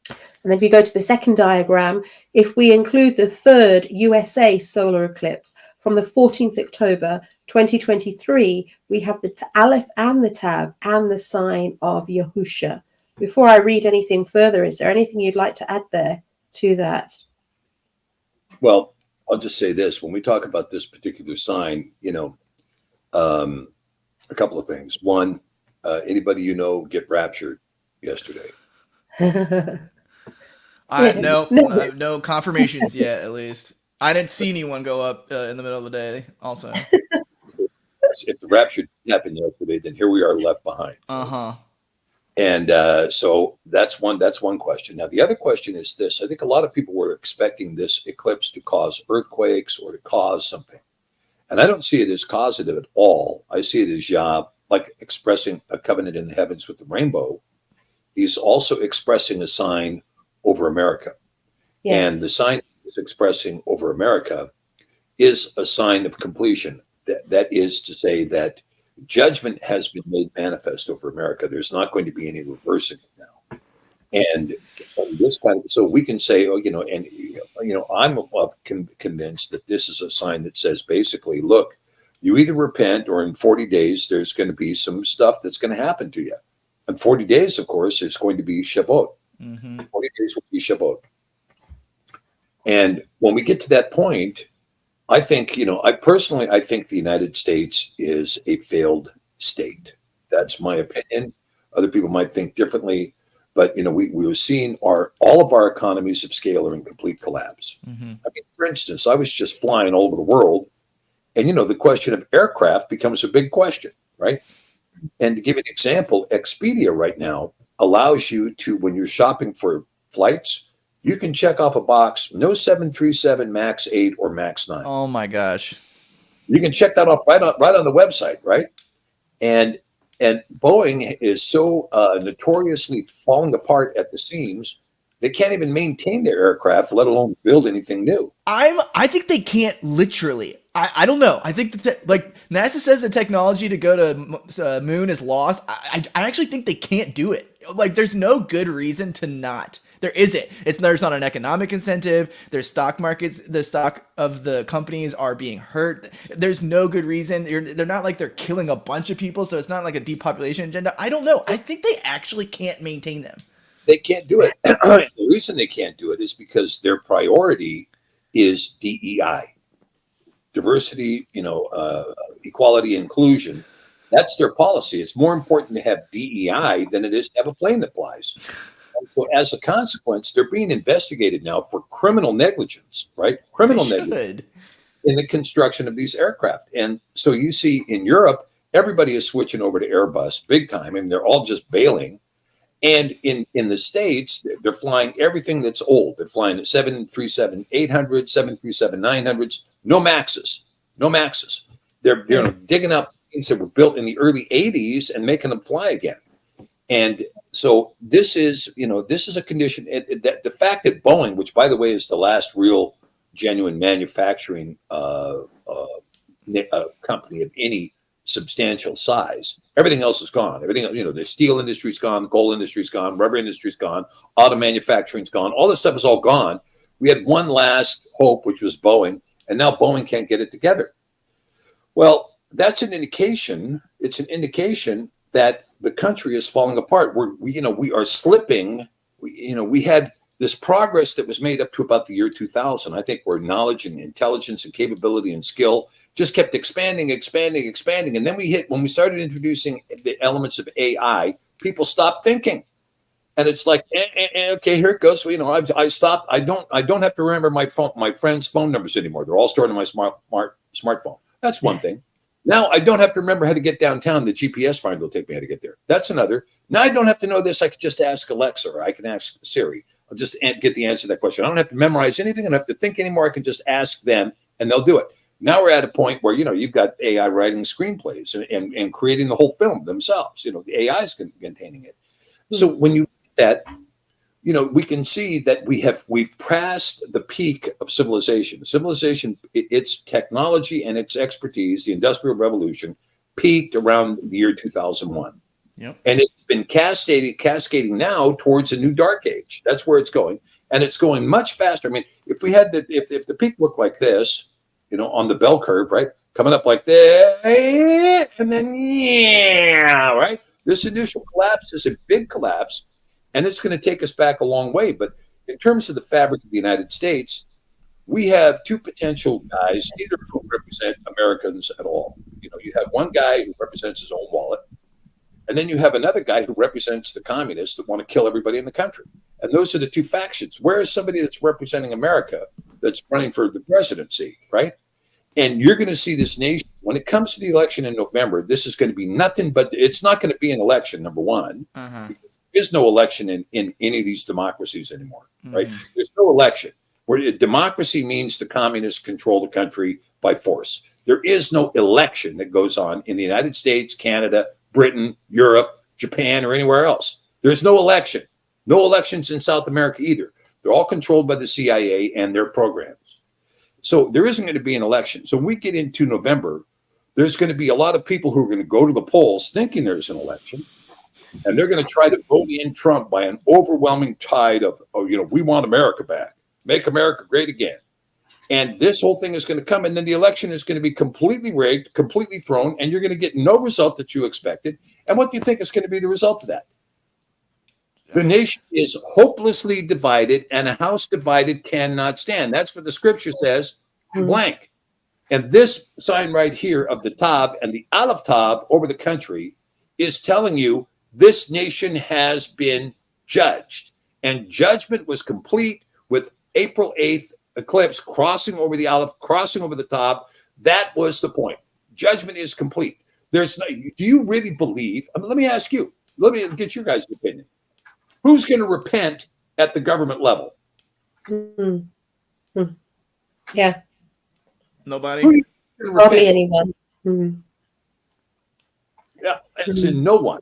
And then if you go to the second diagram, if we include the 3rd USA solar eclipse from the 14th October 2023, we have the Aleph and the Tav and the sign of Yahusha. Before I read anything further, is there anything you'd like to add there to that? Well, I'll just say this. When we talk about this particular sign, A couple of things. One, anybody you know get raptured yesterday? No confirmations yet, at least. I didn't see anyone go up in the middle of the day. Also, if the rapture didn't happen yesterday, then here we are left behind. And so that's one question. Now the other question is this: I think a lot of people were expecting this eclipse to cause earthquakes or to cause something, and I don't see it as causative at all. I see it as Yah, like expressing a covenant in the heavens with the rainbow. He's also expressing a sign over America. Yes. And the sign he's expressing over America is a sign of completion. That is to say that judgment has been made manifest over America. There's not going to be any reversing it now. And this kind of, so we can say, I'm convinced that this is a sign that says basically, look, you either repent or in 40 days, there's going to be some stuff that's going to happen to you. And 40 days, of course, is going to be Shavuot. 40 days will be Shavuot. And when we get to that point, I think, I think the United States is a failed state. That's my opinion. Other people might think differently, but, we've seen all of our economies of scale are in complete collapse. I mean, for instance, I was just flying all over the world, and, the question of aircraft becomes a big question, right? And to give an example, Expedia right now allows you to, when you're shopping for flights, you can check off a box, no 737 MAX 8 or MAX 9. Oh my gosh. You can check that off right on the website, right? And Boeing is so notoriously falling apart at the seams, they can't even maintain their aircraft, let alone build anything new. I think they can't literally. I don't know. I think NASA says the technology to go to moon is lost. I actually think they can't do it. Like, there's no good reason to not. There isn't. There's not an economic incentive. There's stock markets. The stock of the companies are being hurt. There's no good reason. They're not like they're killing a bunch of people, so it's not like a depopulation agenda. I don't know. I think they actually can't maintain them. They can't do it. The reason they can't do it is because their priority is DEI. Diversity, equality, inclusion. That's their policy. It's more important to have DEI than it is to have a plane that flies. And so as a consequence, they're being investigated now for criminal negligence, right? Criminal negligence in the construction of these aircraft. And so you see in Europe, everybody is switching over to Airbus big time. I mean, they're all just bailing. And in the States, they're flying everything that's old. They're flying 737-800, 737-900s, no Maxes. They're digging up things that were built in the early 80s and making them fly again. And so this is a condition that the fact that Boeing, which by the way is the last real genuine manufacturing company of any substantial size, everything else is gone. Everything, the steel industry's gone, the coal industry's gone, rubber industry's gone, auto manufacturing's gone. All this stuff is all gone. We had one last hope, which was Boeing, and now Boeing can't get it together. Well, that's an indication. It's an indication that the country is falling apart. We are slipping. We had this progress that was made up to about the year 2000. I think where knowledge and intelligence and capability and skill just kept expanding. And then when we started introducing the elements of AI, people stopped thinking. And it's like, okay, here it goes. So, I stopped. I don't have to remember my friends' phone numbers anymore. They're all stored in my smartphone. That's one thing. Now I don't have to remember how to get downtown. The GPS finder will take me how to get there. That's another. Now I don't have to know this. I can just ask Alexa or I can ask Siri. I'll just get the answer to that question. I don't have to memorize anything. I don't have to think anymore. I can just ask them and they'll do it. Now we're at a point where, you've got AI writing screenplays and creating the whole film themselves. The AI is containing it. So when you look at that, we can see that we've passed the peak of civilization. Civilization, its technology and its expertise, the Industrial Revolution, peaked around the year 2001. Yep. And it's been cascading now towards a new dark age. That's where it's going. And it's going much faster. I mean, if we had if the peak looked like this, on the bell curve, right? Coming up like this, and then, right? This initial collapse is a big collapse. And it's going to take us back a long way. But in terms of the fabric of the United States, we have two potential guys, neither of whom represent Americans at all. You have one guy who represents his own wallet, and then you have another guy who represents the communists that want to kill everybody in the country. And those are the two factions. Where is somebody that's representing America that's running for the presidency, right? And you're going to see this nation, when it comes to the election in November, this is going to be nothing but, it's not going to be an election, number one, because there is no election in any of these democracies anymore, right? There's no election. Where democracy means the communists control the country by force. There is no election that goes on in the United States, Canada, Britain, Europe, Japan, or anywhere else. There's no election. No elections in South America either. They're all controlled by the CIA and their programs. So there isn't going to be an election. So when we get into November, there's going to be a lot of people who are going to go to the polls thinking there's an election, and they're going to try to vote in Trump by an overwhelming tide of, we want America back. Make America great again. And this whole thing is going to come, and then the election is going to be completely rigged, completely thrown, and you're going to get no result that you expected. And what do you think is going to be the result of that? The nation is hopelessly divided, and a house divided cannot stand. That's what the scripture says, blank. And this sign right here of the Tav and the Aleph Tav over the country is telling you this nation has been judged. And judgment was complete with April 8th eclipse crossing over the Aleph, crossing over the Tav. That was the point. Judgment is complete. There's no, do you really believe? Let me ask you. Let me get your guys' opinion. Who's going to repent at the government level? Yeah. Nobody. Hardly anyone. Yeah, it's in no one,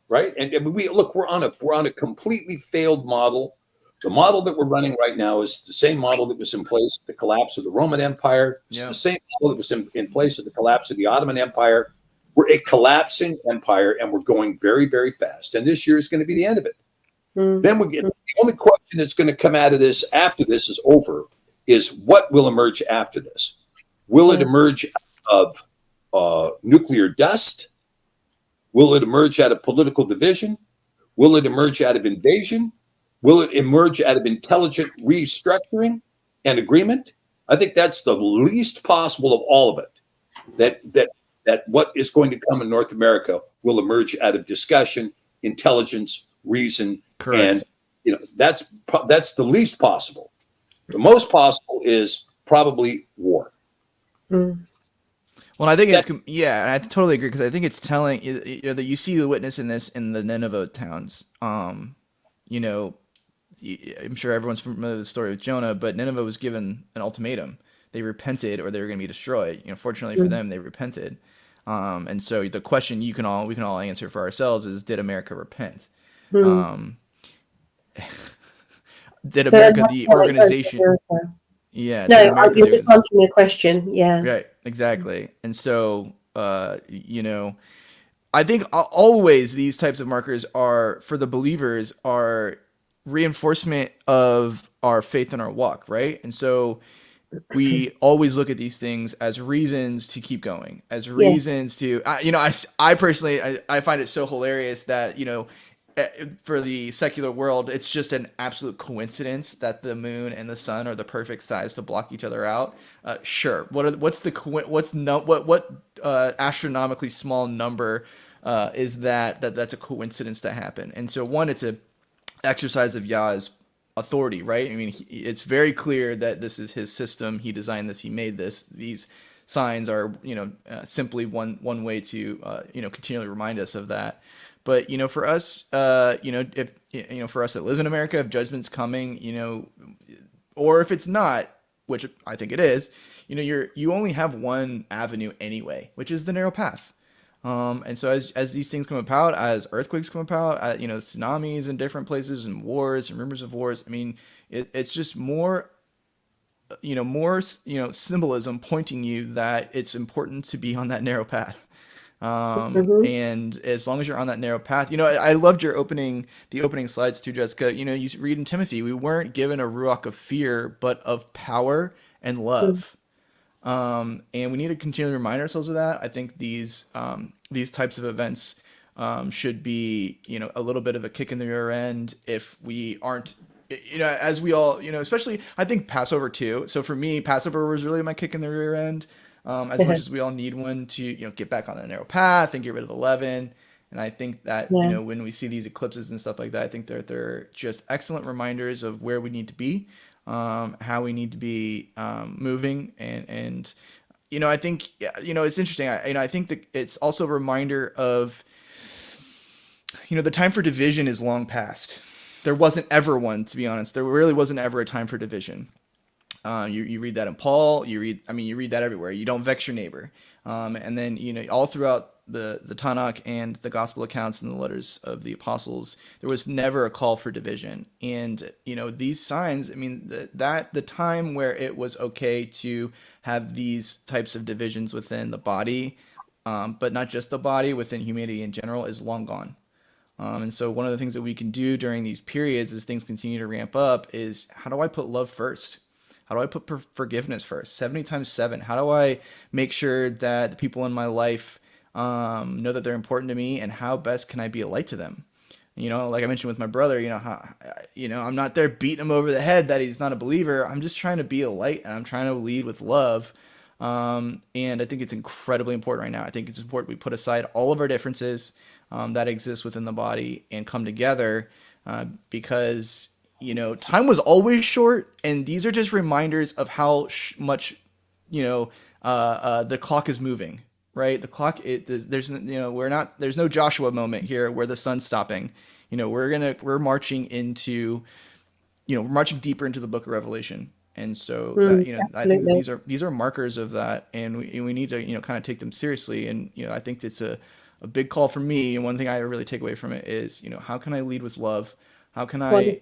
right? And we're on a completely failed model. The model that we're running right now is the same model that was in place at the collapse of the Roman Empire. It's the same model that was in place at the collapse of the Ottoman Empire. We're a collapsing empire, and we're going very, very fast. And this year is going to be the end of it. Then we get the only question that's going to come out of this after this is over is what will emerge after this? Will it emerge out of nuclear dust? Will it emerge out of political division? Will it emerge out of invasion? Will it emerge out of intelligent restructuring and agreement? I think that's the least possible of all of it. That what is going to come in North America will emerge out of discussion, intelligence, reason. Correct. And that's the least possible. The most possible is probably war. Well, I think I totally agree, because I think it's telling that you see the witness in this in the Nineveh towns. I'm sure everyone's familiar with the story of Jonah, but Nineveh was given an ultimatum. They repented or they were going to be destroyed. Fortunately for them, they repented. And so the question we can all answer for ourselves is, did America repent? Did America, the organization? Yeah. No, you're just answering a question. Yeah. Right. Exactly. And so, I think always these types of markers are, for the believers, are reinforcement of our faith and our walk, right? And so we always look at these things as reasons to keep going, as reasons to, I personally, I find it so hilarious that, for the secular world, it's just an absolute coincidence that the moon and the sun are the perfect size to block each other out. Sure. What's astronomically small number is that's a coincidence to happen? And so one, it's a exercise of Yah's authority, right? I mean, it's very clear that this is his system. He designed this. He made this. These signs are, simply one way to, continually remind us of that. But, for us, if, for us that live in America, if judgment's coming, or if it's not, which I think it is, you only have one avenue anyway, which is the narrow path. And so as these things come about, as earthquakes come about, tsunamis in different places and wars and rumors of wars, I mean, it's just more symbolism pointing you that it's important to be on that narrow path. And as long as you're on that narrow path, I loved the opening slides too, Jessica. You read in Timothy, we weren't given a ruach of fear, but of power and love. And we need to continually remind ourselves of that. I think these types of events should be, a little bit of a kick in the rear end if we aren't, as we all, especially I think Passover too. So for me, Passover was really my kick in the rear end. as much as we all need one to, get back on the narrow path and get rid of the leaven. And I think that, when we see these eclipses and stuff like that, I think they're just excellent reminders of where we need to be, how we need to be moving. And I think, it's interesting. I think that it's also a reminder of, the time for division is long past. There wasn't ever one, to be honest. There really wasn't ever a time for division. You read that in Paul. You read that everywhere. You don't vex your neighbor. And then, all throughout the Tanakh and the gospel accounts and the letters of the apostles, there was never a call for division. And, these signs, the time where it was okay to have these types of divisions within the body, but not just the body, within humanity in general, is long gone. And so one of the things that we can do during these periods as things continue to ramp up is, how do I put love first? How do I put forgiveness first? 70 times 7. How do I make sure that the people in my life know that they're important to me, and how best can I be a light to them? Like I mentioned with my brother, I'm not there beating him over the head that he's not a believer. I'm just trying to be a light, and I'm trying to lead with love. And I think it's incredibly important right now. I think it's important we put aside all of our differences that exist within the body and come together, because time was always short, and these are just reminders of how much the clock is moving. Right, the clock. There's no Joshua moment here where the sun's stopping. We're marching into, we're marching deeper into the Book of Revelation, and so I think these are markers of that, and we need to kind of take them seriously. And I think it's a big call for me. And one thing I really take away from it is how can I lead with love? How can I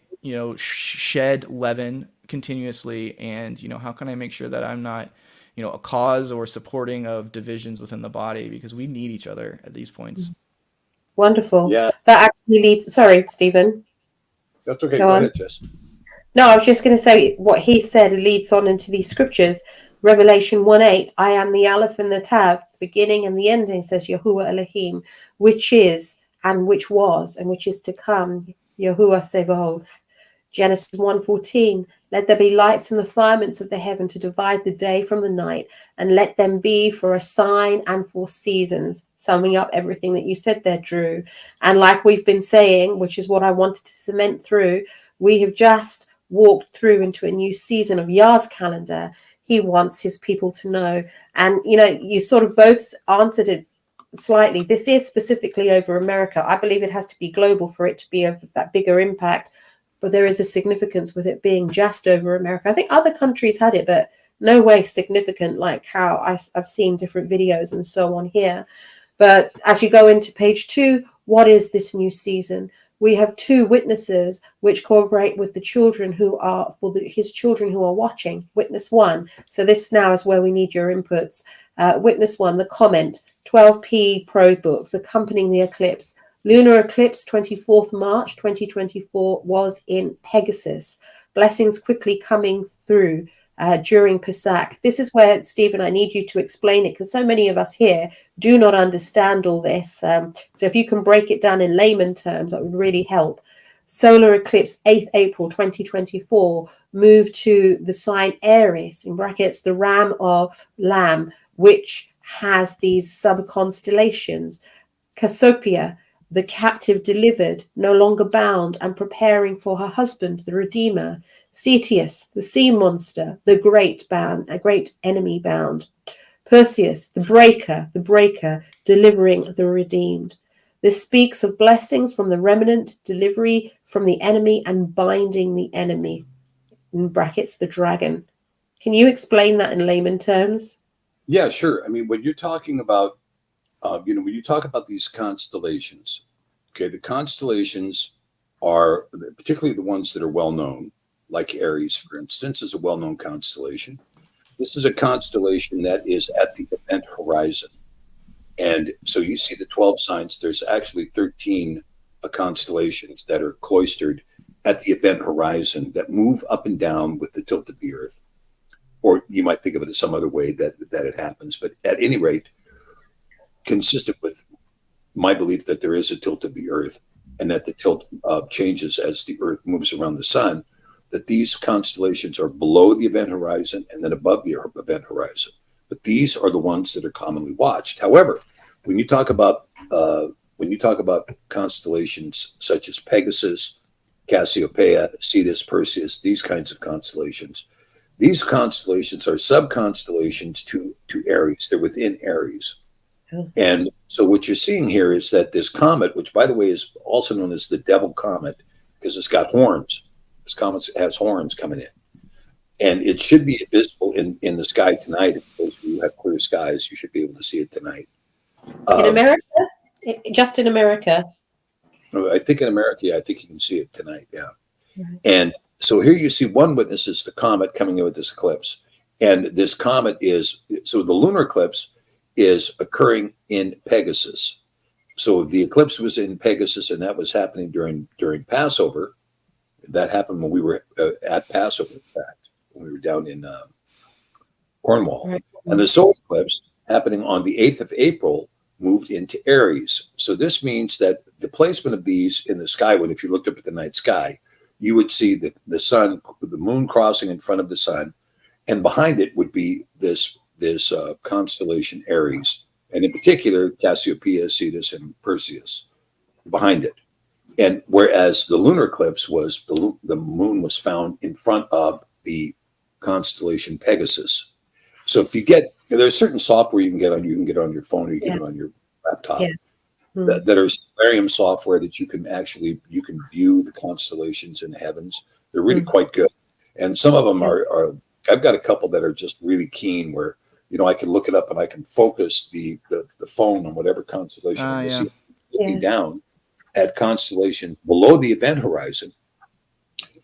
shed leaven continuously, and how can I make sure that I'm not a cause or supporting of divisions within the body, because we need each other at these points. Wonderful. Yeah. That actually leads. Sorry, Stephen. That's okay. Go ahead, Jess. No, I was just going to say what he said leads on into these scriptures. Revelation 1:8. I am the Aleph and the Tav, the beginning and the ending, says Yahuwah Elohim, which is and which was and which is to come. Yahuwah Sevaoth. Genesis 1:14. Let there be lights in the firmaments of the heaven to divide the day from the night, and let them be for a sign and for seasons. Summing up everything that you said there, Drew. And like we've been saying, which is what I wanted to cement through, we have just walked through into a new season of Yah's calendar. He wants his people to know. And, you sort of both answered it slightly. This is specifically over America. I believe it has to be global for it to be of that bigger impact. But there is a significance with it being just over America. I think other countries had it, but no way significant like how I've seen different videos and so on here. But as you go into page 2, what is this new season? We have 2 witnesses which cooperate with the children who are, his children who are watching. Witness 1. So this now is where we need your inputs. Witness 1, the comment, 12p Pro books accompanying the eclipse. Lunar eclipse, 24th March 2024, was in Pegasus. Blessings quickly coming through during Pesach. This is where, Stephen, I need you to explain it, because so many of us here do not understand all this. So if you can break it down in layman terms, that would really help. Solar eclipse, 8th April 2024, moved to the sign Aries, in brackets, the ram of Lamb, which has these sub-constellations. Cassiopeia, the captive delivered, no longer bound and preparing for her husband, the Redeemer. Cetius, the sea monster, the great enemy bound. Perseus, the breaker, delivering the redeemed. This speaks of blessings from the remnant, delivery from the enemy, and binding the enemy, in brackets, the dragon. Can you explain that in layman terms? Yeah, sure. When you're talking about when you talk about these constellations, okay, the constellations are particularly the ones that are well known, like Aries, for instance, is a well-known constellation. This is a constellation that is at the event horizon. And so you see the 12 signs, there's actually 13 constellations that are cloistered at the event horizon that move up and down with the tilt of the earth. Or you might think of it as some other way that it happens. But at any rate, consistent with my belief that there is a tilt of the earth and that the tilt changes as the earth moves around the sun, that these constellations are below the event horizon and then above the event horizon. but these are the ones that are commonly watched. However, when you talk about constellations such as Pegasus, Cassiopeia, Cetus, Perseus, these kinds of constellations, these constellations are sub-constellations to Aries. They're within Aries. Oh. And so what you're seeing here is that this comet, which by the way is also known as the Devil Comet, because it's got horns. This comet has horns coming in. And it should be visible in the sky tonight. If those of you have clear skies, you should be able to see it tonight. In America? Just in America? I think in America, yeah, I think you can see it tonight, yeah. Mm-hmm. And so here you see one witness is the comet coming in with this eclipse. And this comet so the lunar eclipse is occurring in Pegasus. So the eclipse was in Pegasus, and that was happening during Passover. That happened when we were at Passover, in fact, when we were down in Cornwall. Right. And the solar eclipse happening on the 8th of April moved into Aries. So this means that the placement of these in the sky, if you looked up at the night sky, you would see the sun, the moon crossing in front of the sun, and behind it would be this constellation Aries, and in particular Cassiopeia, Cetus, and Perseus behind it. And whereas the lunar eclipse was the moon was found in front of the constellation Pegasus. So if you there's certain software you can get on your phone, or you can get it on your laptop. Yeah. Mm-hmm. That are Miriam software that you can view the constellations in the heavens. They're really quite good, and some of them are. I've got a couple that are just really keen, where I can look it up and I can focus the phone on whatever constellation I'm looking down at constellations below the event horizon,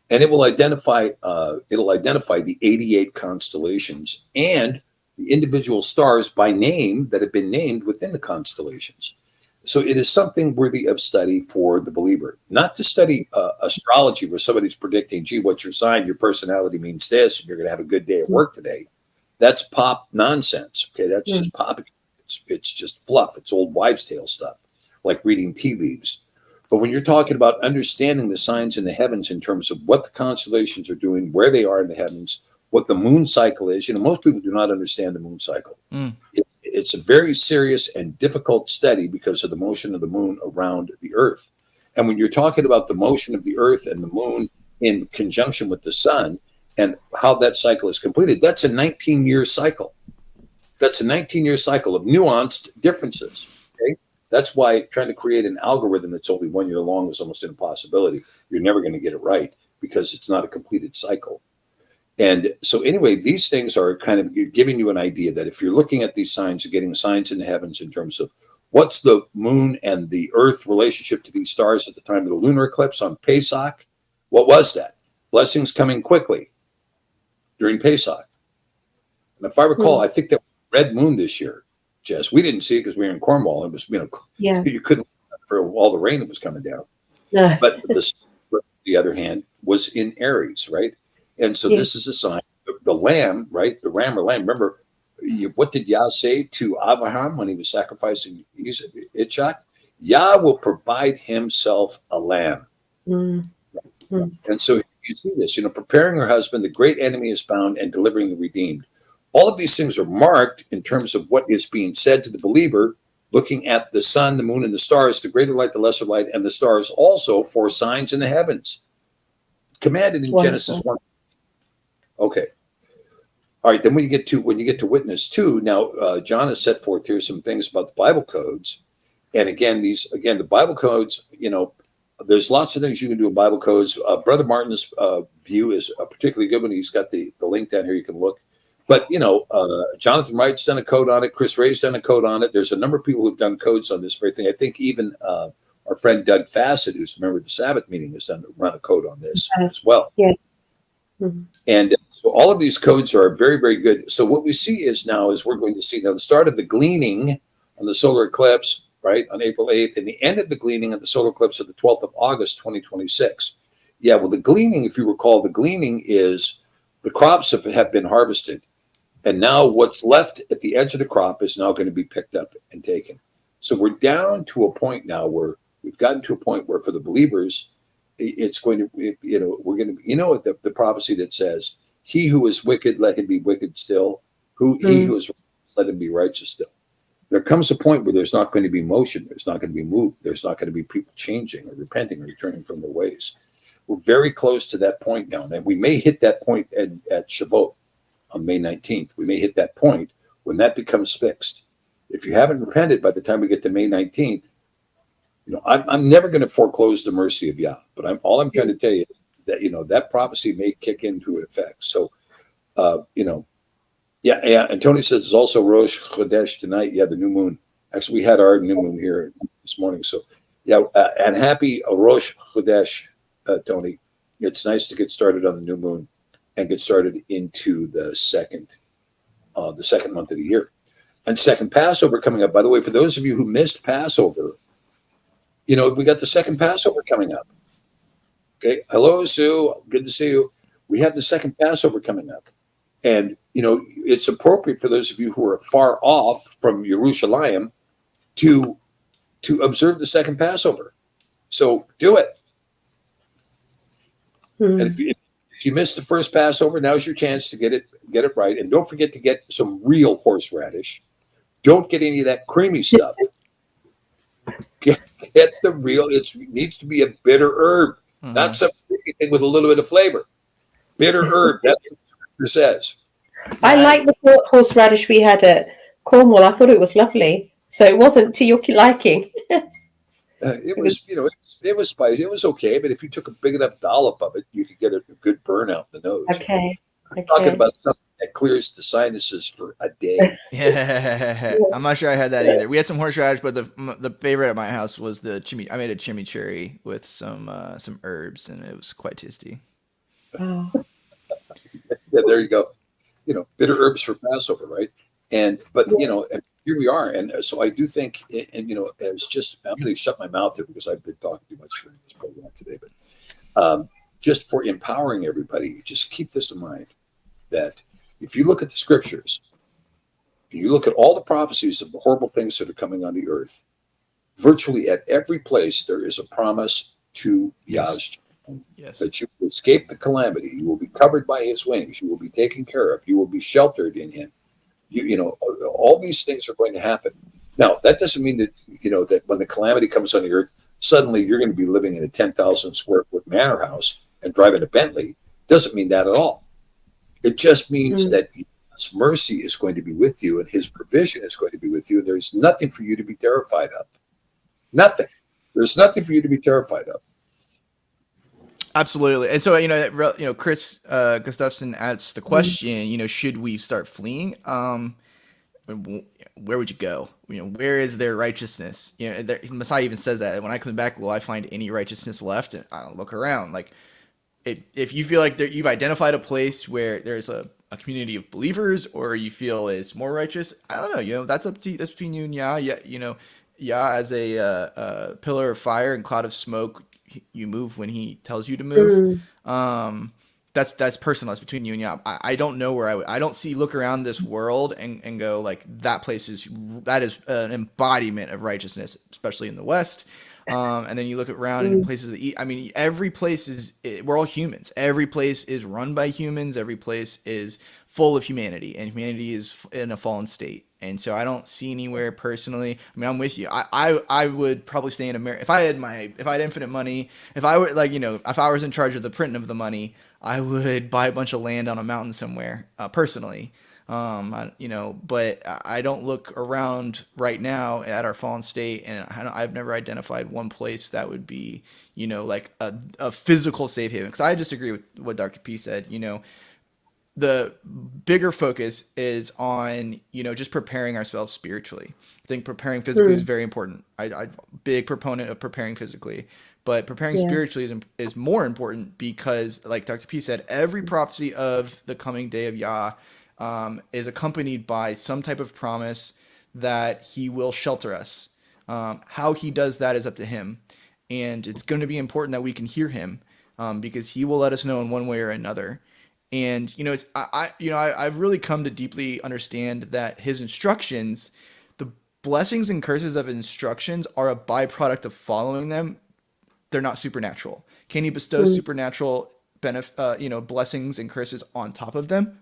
and it will identify the 88 constellations and the individual stars by name that have been named within the constellations. So it is something worthy of study for the believer, not to study astrology where somebody's predicting, gee, what's your sign? Your personality means this, and you're going to have a good day at work today. That's pop nonsense. Okay, that's just pop. It's just fluff. It's old wives' tale stuff, like reading tea leaves. But when you're talking about understanding the signs in the heavens in terms of what the constellations are doing, where they are in the heavens, what the moon cycle is, most people do not understand the moon cycle. It's a very serious and difficult study because of the motion of the moon around the earth. And when you're talking about the motion of the earth and the moon in conjunction with the sun and how that cycle is completed, that's a 19-year cycle. That's a 19-year cycle of nuanced differences. Okay? That's why trying to create an algorithm that's only 1 year long is almost an impossibility. You're never going to get it right because it's not a completed cycle. And so anyway, these things are kind of giving you an idea that if you're looking at these signs and getting signs in the heavens in terms of what's the moon and the earth relationship to these stars at the time of the lunar eclipse on Pesach, what was that? Blessings coming quickly during Pesach. And if I recall, I think that red moon this year, Jess, we didn't see it because we were in Cornwall. It was, you couldn't for all the rain that was coming down. No. But the other hand was in Aries, right? And so this is a sign. The lamb, right? The ram or lamb. Remember, what did Yah say to Abraham when he was sacrificing Ishak? Yah will provide himself a lamb. And so you see this, preparing her husband, the great enemy is found, and delivering the redeemed. All of these things are marked in terms of what is being said to the believer, looking at the sun, the moon, and the stars, the greater light, the lesser light, and the stars also for signs in the heavens. Commanded in Genesis 1. Okay. All right. Then when you get to witness 2, now John has set forth here some things about the Bible codes. And again, the Bible codes, there's lots of things you can do in Bible codes. Brother Martin's view is a particularly good one. He's got the link down here. You can look. But, Jonathan Wright's done a code on it. Chris Ray's done a code on it. There's a number of people who've done codes on this very thing. I think even our friend Doug Fassett, who's a member of the Sabbath meeting, has run a code on this as well. Yeah. And so all of these codes are very, very good. So what we see is we're going to see the start of the gleaning on the solar eclipse, right, on April 8th, and the end of the gleaning of the solar eclipse of the 12th of August, 2026. Yeah, well, the gleaning, if you recall, the gleaning is the crops have been harvested. And now what's left at the edge of the crop is now going to be picked up and taken. So we're down to a point now where we've gotten to a point where for the believers, it's going to, we're going to, the prophecy that says, he who is wicked, let him be wicked still. He who is let him be righteous still. There comes a point where there's not going to be motion. There's not going to be move. There's not going to be people changing or repenting or returning from their ways. We're very close to that point now. And we may hit that point at Shavuot on May 19th. We may hit that point when that becomes fixed. If you haven't repented by the time we get to May 19th, I'm never going to foreclose the mercy of Yah. But all I'm trying to tell you is that, that prophecy may kick into effect. So, yeah. And Tony says it's also Rosh Chodesh tonight. Yeah, the new moon. Actually, we had our new moon here this morning. So, yeah, and happy Rosh Chodesh, Tony. It's nice to get started on the new moon and get started into the second month of the year. And second Passover coming up. By the way, for those of you who missed Passover, we got the second Passover coming up. Okay. Hello, Sue. Good to see you. We have the second Passover coming up. And, it's appropriate for those of you who are far off from Yerushalayim to observe the second Passover. So do it. And if you missed the first Passover, now's your chance to get it right. And don't forget to get some real horseradish. Don't get any of that creamy stuff. Get the real. It needs to be a bitter herb, not some creamy thing with a little bit of flavor. Bitter herb. That's what the scripture says. I like the horseradish we had at Cornwall. I thought it was lovely. So it wasn't to your liking. It was, it was spicy. It was okay, but if you took a big enough dollop of it, you could get a good burnout in the nose. Okay. I'm talking about something that clears the sinuses for a day. Yeah, I'm not sure I had that either. We had some horseradish, but the favorite at my house was I made a chimichurri with some herbs, and it was quite tasty. Oh. Yeah, there you go. Bitter herbs for Passover, right? But here we are. And so I do think, and it's just, I'm going to shut my mouth here because I've been talking too much during this program today, but just for empowering everybody, just keep this in mind, that if you look at the scriptures, you look at all the prophecies of the horrible things that are coming on the earth, virtually at every place, there is a promise to Yah's. Yes. That you will escape the calamity. You will be covered by his wings. You will be taken care of. You will be sheltered in him. All these things are going to happen. Now, that doesn't mean that, that when the calamity comes on the earth, suddenly you're going to be living in a 10,000 square foot manor house and driving a Bentley. Doesn't mean that at all. It just means that his mercy is going to be with you and his provision is going to be with you. There's nothing for you to be terrified of. Nothing. There's nothing for you to be terrified of. Absolutely. And so, Chris Gustafson asks the question, should we start fleeing? Where would you go? Where is their righteousness? Messiah even says that when I come back, will I find any righteousness left? And I don't look around. Like, if you feel like you've identified a place where there's a community of believers, or you feel is more righteous, I don't know. That's up to that's between you and Yah. Yeah, Yah as a pillar of fire and cloud of smoke. You move when he tells you to move. That's personal. That's between you and Yah. I don't know where I don't look around this world and go like that is an embodiment of righteousness, especially in the West. And then you look around in places of the East. I mean, every place we're all humans. Every place is run by humans. Every place is full of humanity, and humanity is in a fallen state. And so I don't see anywhere personally. I mean, I'm with you. I would probably stay in America if I had infinite money. If I were if I was in charge of the printing of the money, I would buy a bunch of land on a mountain somewhere, personally. But I don't look around right now at our fallen state, and I've never identified one place that would be, like a physical safe haven. Because I disagree with what Dr. P said. The bigger focus is on, just preparing ourselves spiritually. I think preparing physically is very important. I'm big proponent of preparing physically, but preparing spiritually is more important because, like Dr. P said, every prophecy of the coming day of Yah is accompanied by some type of promise that he will shelter us. How he does that is up to him. And it's going to be important that we can hear him because he will let us know in one way or another. And, I've really come to deeply understand that his instructions, the blessings and curses of instructions, are a byproduct of following them. They're not supernatural. Can he bestow supernatural blessings and curses on top of them?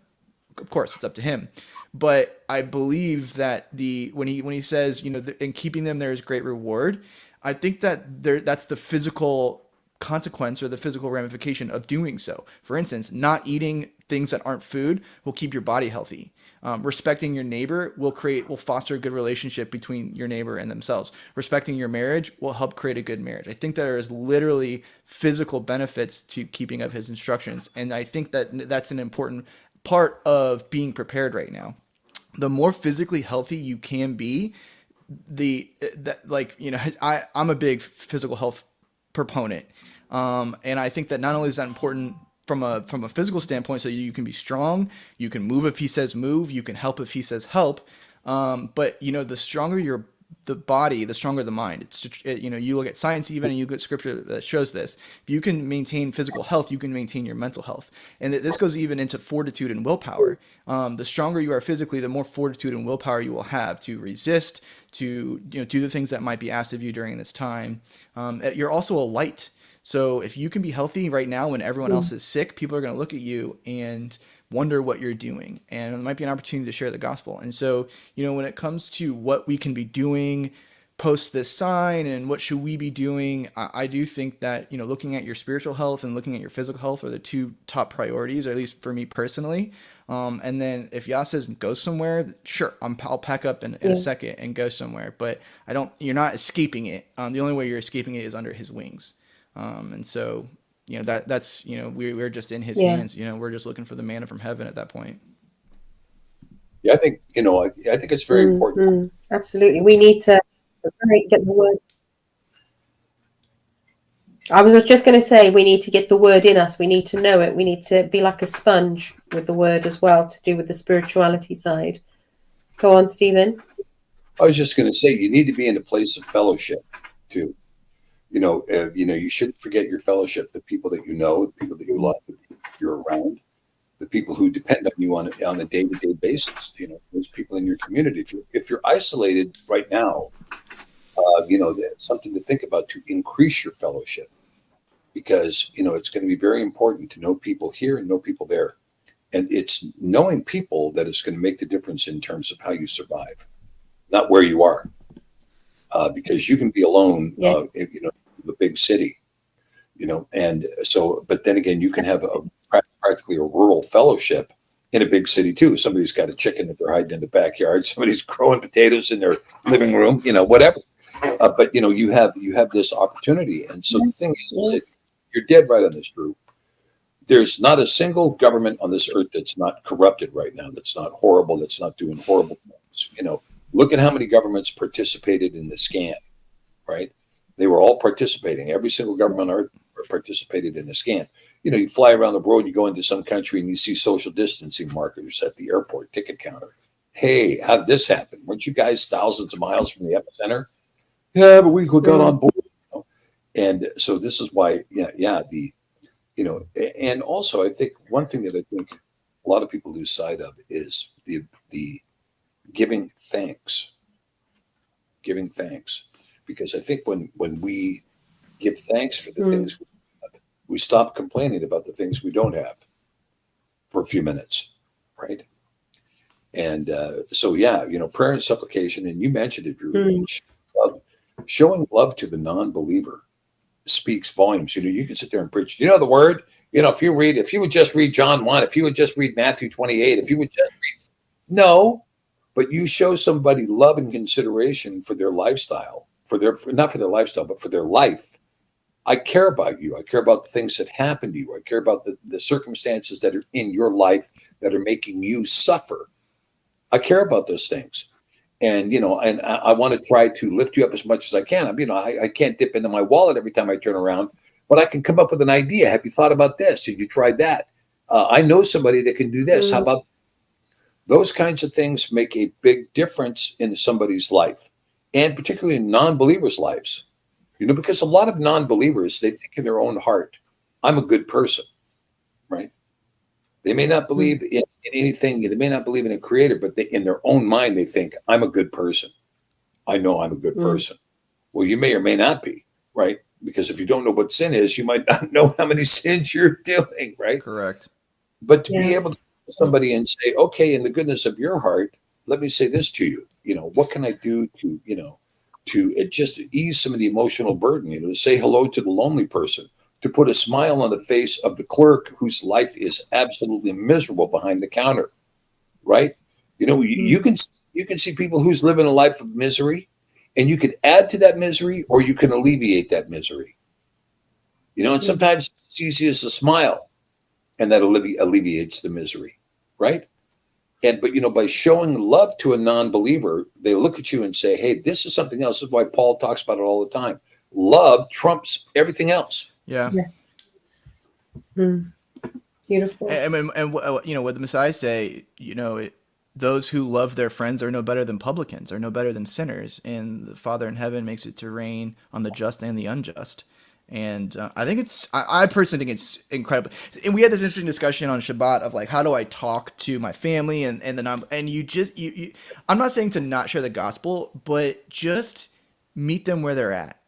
of course, it's up to him. But I believe that when he says, in keeping them there is great reward, I think that that's the physical consequence or the physical ramification of doing so. For instance, not eating things that aren't food will keep your body healthy. Respecting your neighbor will foster a good relationship between your neighbor and themselves. Respecting your marriage will help create a good marriage. I think there is literally physical benefits to keeping up his instructions, and I think that that's an important part of being prepared right now. The more physically healthy you can be, I'm a big physical health proponent, and I think that not only is that important from a physical standpoint, so you can be strong, you can move if he says move, you can help if he says help, but the stronger the body, the stronger the mind. You look at science even, and you get scripture that shows this. If you can maintain physical health, you can maintain your mental health. And this goes even into fortitude and willpower. The stronger you are physically, the more fortitude and willpower you will have to resist, to do the things that might be asked of you during this time. You're also a light. So if you can be healthy right now when everyone else is sick, people are going to look at you and wonder what you're doing, and it might be an opportunity to share the gospel. And so, when it comes to what we can be doing post this sign and what should we be doing, I do think that, looking at your spiritual health and looking at your physical health are the two top priorities, or at least for me personally. And then if Yah says go somewhere, sure, I'll pack up in a second and go somewhere, but you're not escaping it. The only way you're escaping it is under his wings. And so, that's, we're just in his hands, we're just looking for the manna from heaven at that point. Yeah, I think, I think it's very important. Absolutely. We need to get the word. I was just going to say, we need to get the word in us. We need to know it. We need to be like a sponge with the word as well, to do with the spirituality side. Go on, Stephen. I was just going to say, you need to be in a place of fellowship too. You shouldn't forget your fellowship, the people that you know, the people that you love, the people you're around, the people who depend on you on a day-to-day basis, those people in your community. If you're isolated right now, that's something to think about to increase your fellowship, because, it's going to be very important to know people here and know people there. And it's knowing people that is going to make the difference in terms of how you survive, not where you are. Because you can be alone, in a big city, and so, but then again, you can have practically a rural fellowship in a big city too. Somebody's got a chicken that they're hiding in the backyard. Somebody's growing potatoes in their living room, whatever. But you have this opportunity, and so the thing is that you're dead right on this, Drew. There's not a single government on this earth that's not corrupted right now, that's not horrible, that's not doing horrible things. Look at how many governments participated in the scan, right? They were all participating. Every single government on earth participated in the scan. You fly around the world, you go into some country and you see social distancing markers at the airport ticket counter. Hey, how did this happen? Weren't you guys thousands of miles from the epicenter? Yeah, but we got on board. And so this is why, and also I think one thing that I think a lot of people lose sight of is the giving thanks, because I think when we give thanks for the things we stop complaining about the things we don't have for a few minutes, right? And so prayer and supplication, and you mentioned it, Drew. Showing love to the non-believer speaks volumes. You can sit there and preach. The word. If you would just read John 1, if you would just read Matthew 28, if you would just read, no. But you show somebody love and consideration for their lifestyle, not for their lifestyle, but for their life. I care about you. I care about the things that happen to you. I care about the circumstances that are in your life that are making you suffer. I care about those things. And, and I want to try to lift you up as much as I can. I can't dip into my wallet every time I turn around, but I can come up with an idea. Have you thought about this? Have you tried that? I know somebody that can do this. How about those kinds of things? Make a big difference in somebody's life, and particularly in non-believers' lives. Because a lot of non-believers, they think in their own heart, I'm a good person, right? They may not believe in anything. They may not believe in a creator, but in their own mind, they think, I'm a good person. I know I'm a good person. Well, you may or may not be, right? Because if you don't know what sin is, you might not know how many sins you're doing, right? Correct. But to be able to somebody and say, okay, in the goodness of your heart, let me say this to you. What can I do to, to just ease some of the emotional burden, to say hello to the lonely person, to put a smile on the face of the clerk whose life is absolutely miserable behind the counter, right? You can see people who's living a life of misery, and you can add to that misery or you can alleviate that misery. And sometimes it's easy as a smile, and that alleviates the misery, right? But by showing love to a non-believer, they look at you and say, hey, this is something else. This is why Paul talks about it all the time. Love trumps everything else. Yeah. Yes. Beautiful. And what the Messiah say, those who love their friends are no better than publicans, are no better than sinners. And the Father in heaven makes it to rain on the just and the unjust. And I personally think it's incredible. And we had this interesting discussion on Shabbat of like, how do I talk to my family and I'm not saying to not share the gospel, but just meet them where they're at.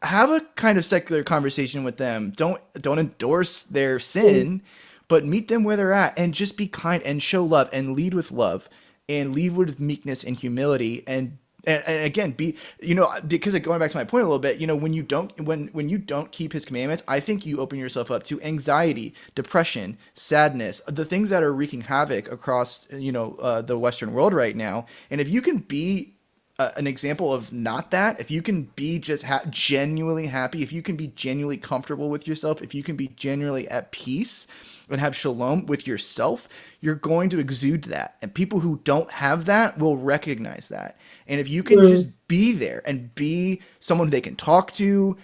Have a kind of secular conversation with them. Don't endorse their sin, but meet them where they're at and just be kind and show love and lead with love and lead with meekness and humility and again, because going back to my point a little bit, when you don't keep his commandments, I think you open yourself up to anxiety, depression, sadness, the things that are wreaking havoc across, the Western world right now. And if you can be an example of not that, if you can be just genuinely happy, if you can be genuinely comfortable with yourself, if you can be genuinely at peace and have shalom with yourself, you're going to exude that. And people who don't have that will recognize that. And if you can just be there and be someone they can talk to,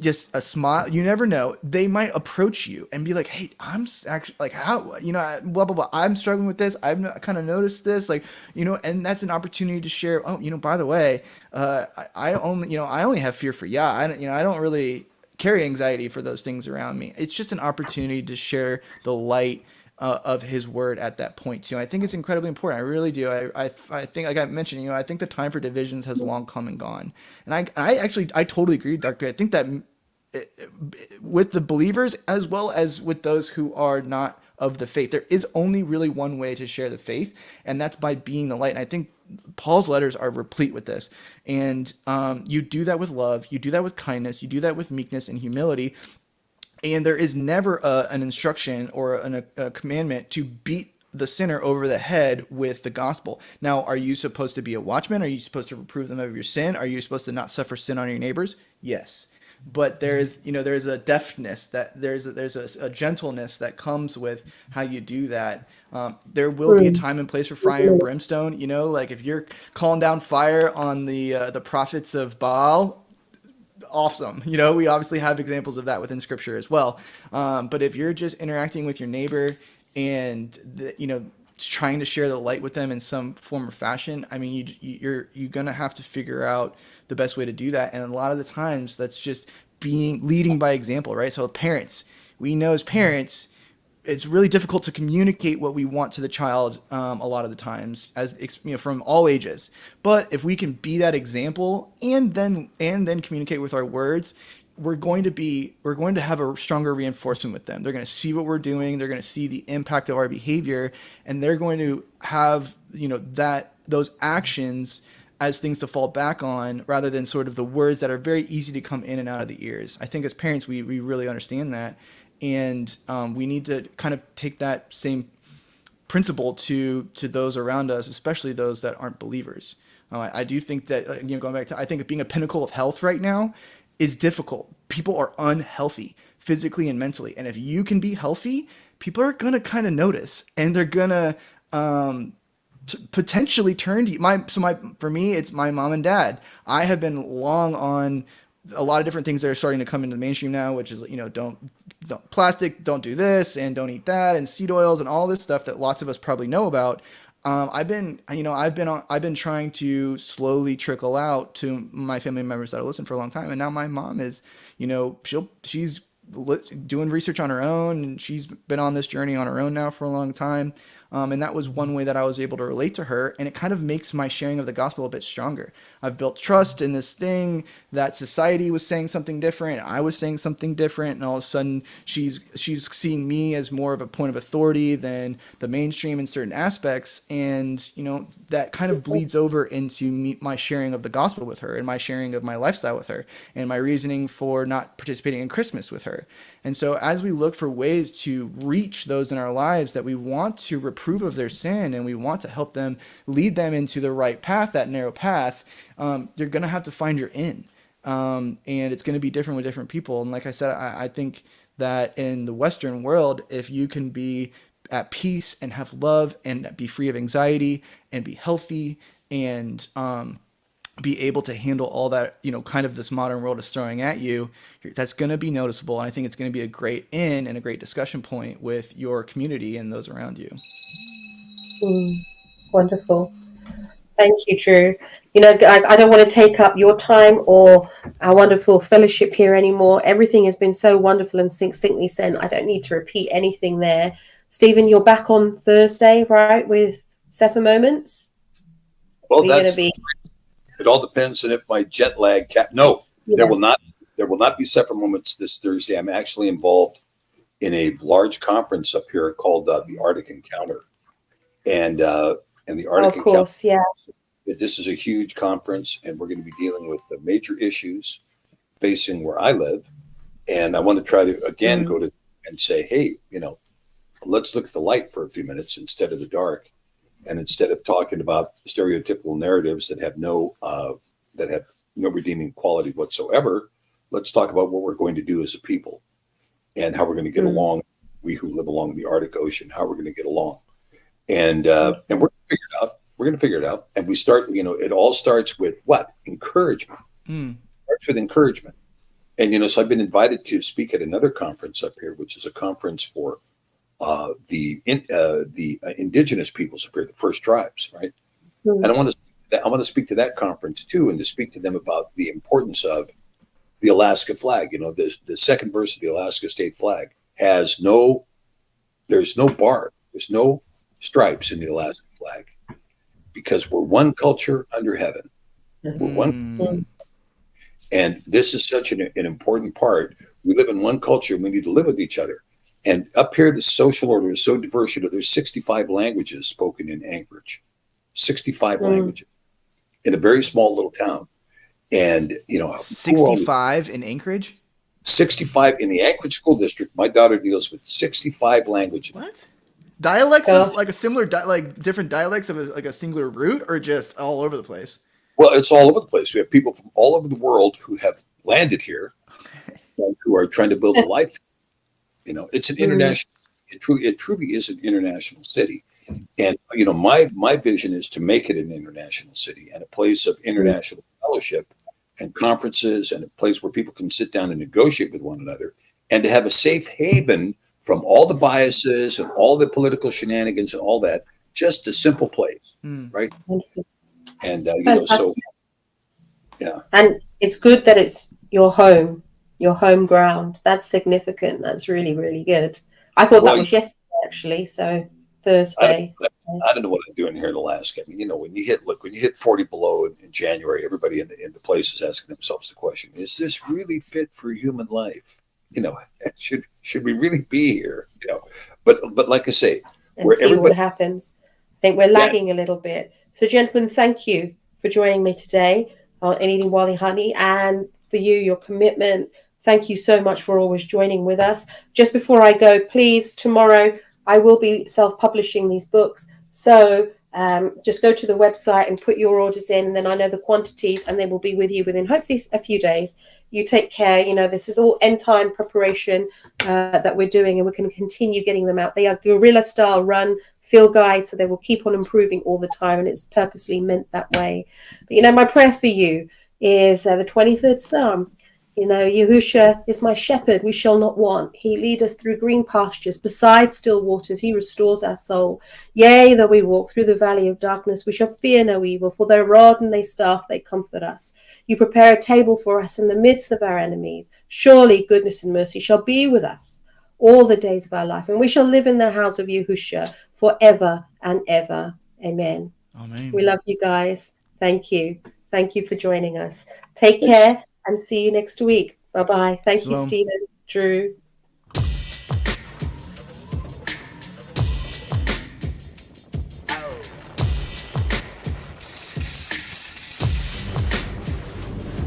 just a smile, you never know, they might approach you and be like, hey, I'm actually like, how, blah, blah, blah. I'm struggling with this. I've kind of noticed this, and that's an opportunity to share. Oh, by the way, I only have fear for Yah. I don't really carry anxiety for those things around me. It's just an opportunity to share the light of his word at that point too. I think it's incredibly important. I really do. I think, like I mentioned, I think the time for divisions has long come and gone. And I totally agree, Dr. P. I think that with the believers as well as with those who are not of the faith, there is only really one way to share the faith, and that's by being the light. And I think Paul's letters are replete with this. And you do that with love, you do that with kindness, you do that with meekness and humility. And there is never an instruction or a commandment to beat the sinner over the head with the gospel. Now, are you supposed to be a watchman? Are you supposed to reprove them of your sin? Are you supposed to not suffer sin on your neighbors? Yes. But there's a deftness, that there's a gentleness that comes with how you do that. There will be a time and place for fire and brimstone. Like if you're calling down fire on the prophets of Baal, awesome. We obviously have examples of that within scripture as well. But if you're just interacting with your neighbor and trying to share the light with them in some form or fashion, I mean, you're going to have to figure out the best way to do that. And a lot of the times that's just leading by example, right? So parents, we know as parents, it's really difficult to communicate what we want to the child a lot of the times, as from all ages. But if we can be that example and then communicate with our words, we're going to have a stronger reinforcement with them. They're going to see what we're doing. They're going to see the impact of our behavior, and they're going to have those actions as things to fall back on, rather than sort of the words that are very easy to come in and out of the ears. I think as parents, we really understand that. And we need to kind of take that same principle to those around us, especially those that aren't believers. I do think that, going back to, I think being a pinnacle of health right now is difficult. People are unhealthy physically and mentally. And if you can be healthy, people are going to kind of notice, and they're going to potentially turn to you. For me, it's my mom and dad. I have been long on a lot of different things that are starting to come into the mainstream now, which is, don't plastic, don't do this, and don't eat that, and seed oils, and all this stuff that lots of us probably know about. I've been trying to slowly trickle out to my family members that I listen for a long time, and now my mom is, she's doing research on her own, and she's been on this journey on her own now for a long time. And that was one way that I was able to relate to her. And it kind of makes my sharing of the gospel a bit stronger. I've built trust in this thing that society was saying something different. I was saying something different. And all of a sudden she's seeing me as more of a point of authority than the mainstream in certain aspects. And, you know, that kind of bleeds over into my sharing of the gospel with her and my sharing of my lifestyle with her and my reasoning for not participating in Christmas with her. And so as we look for ways to reach those in our lives that we want to reprove of their sin and we want to help them, lead them into the right path, that narrow path, you're going to have to find your in. And it's going to be different with different people. And like I said, I think that in the Western world, if you can be at peace and have love and be free of anxiety and be healthy and be able to handle all that, you know, kind of this modern world is throwing at you, that's going to be noticeable. And I think it's going to be a great in and a great discussion point with your community and those around you. Wonderful. Thank you, Drew. You know, guys, I don't want to take up your time or our wonderful fellowship here anymore. Everything has been so wonderful and succinctly said. I don't need to repeat anything there. Stephen, you're back on Thursday, right, with Sefer Moments? Well, it all depends on if my jet lag there will not be Sefer Moments this Thursday. I'm actually involved in a large conference up here called the Arctic Encounter. And the Arctic Encounter, yeah. This is a huge conference, and we're going to be dealing with the major issues facing where I live. And I want to try to, again, go to and say, hey, you know, let's look at the light for a few minutes instead of the dark. And instead of talking about stereotypical narratives that have no redeeming quality whatsoever, let's talk about what we're going to do as a people and how we're going to get along. We who live along the Arctic Ocean, how we're going to get along, and we're going to figure it out. We're going to figure it out. And we start. You know, it all starts with what? Encouragement. Starts with encouragement. And you know, so I've been invited to speak at another conference up here, which is a conference for the indigenous peoples up here, the first tribes, right? And I want to speak to that conference too, and to speak to them about the importance of the Alaska flag. You know, the second verse of the Alaska state flag there's no bar, there's no stripes in the Alaska flag, because we're one culture under heaven. We're one, and this is such an important part. We live in one culture, and we need to live with each other. And up here, the social order is so diverse. You know, there's 65 languages spoken in Anchorage, 65 languages in a very small little town. And, you know, 65 in Anchorage? 65 in the Anchorage School District. My daughter deals with 65 languages. What? Dialects of like a similar, like different dialects of like a singular root, or just all over the place? Well, it's all over the place. We have people from all over the world who have landed here, who are trying to build a life. You know, it's an international. It truly is an international city, and you know, my vision is to make it an international city and a place of international fellowship and conferences, and a place where people can sit down and negotiate with one another, and to have a safe haven from all the biases and all the political shenanigans and all that. Just a simple place, right? And you know, so yeah. And it's good that it's your home ground. That's significant. That's really, really good. I thought that was yesterday, actually. So Thursday. I don't know what I'm doing here in Alaska. I mean, you know, when you hit 40 below in January, everybody in the place is asking themselves the question: is this really fit for human life? You know, should we really be here? You know, but like I say, and see what happens. I think we're lagging a little bit. So, gentlemen, thank you for joining me today on Eating Wali Honey, and for your commitment. Thank you so much for always joining with us. Just before I go, please, tomorrow I will be self-publishing these books. So just go to the website and put your orders in, and then I know the quantities, and they will be with you within hopefully a few days. You take care. You know, this is all end time preparation that we're doing, and we're going to continue getting them out. They are guerrilla style run field guides, so they will keep on improving all the time, and it's purposely meant that way. But, you know, my prayer for you is the 23rd Psalm. You know, Yahusha is my shepherd, we shall not want. He leads us through green pastures, beside still waters, he restores our soul. Yea, though we walk through the valley of darkness, we shall fear no evil, for their rod and their staff, they comfort us. You prepare a table for us in the midst of our enemies. Surely goodness and mercy shall be with us all the days of our life, and we shall live in the house of Yahusha forever and ever. Amen. Amen. We love you guys. Thank you. Thank you for joining us. Take care and see you next week. Bye-bye. Thank you, Stephen, Drew.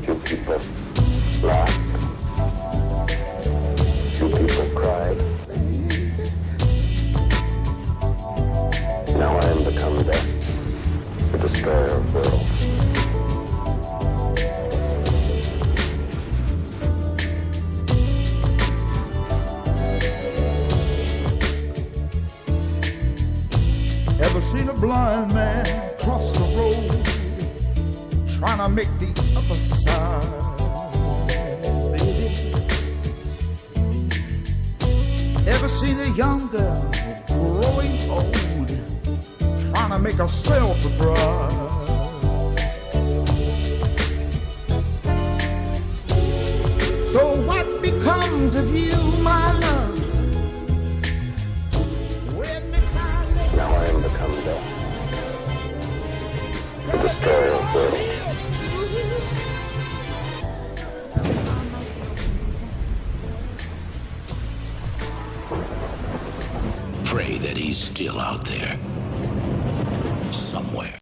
Two people laughed. Two people cried. Now I am become death, the destroyer of worlds. Ever seen a blind man cross the road, trying to make the other side, baby? Ever seen a young girl growing old, trying to make herself a bride? So what becomes of you, my love? Now I am become death, the destroyer of worlds. Pray that he's still out there. Somewhere.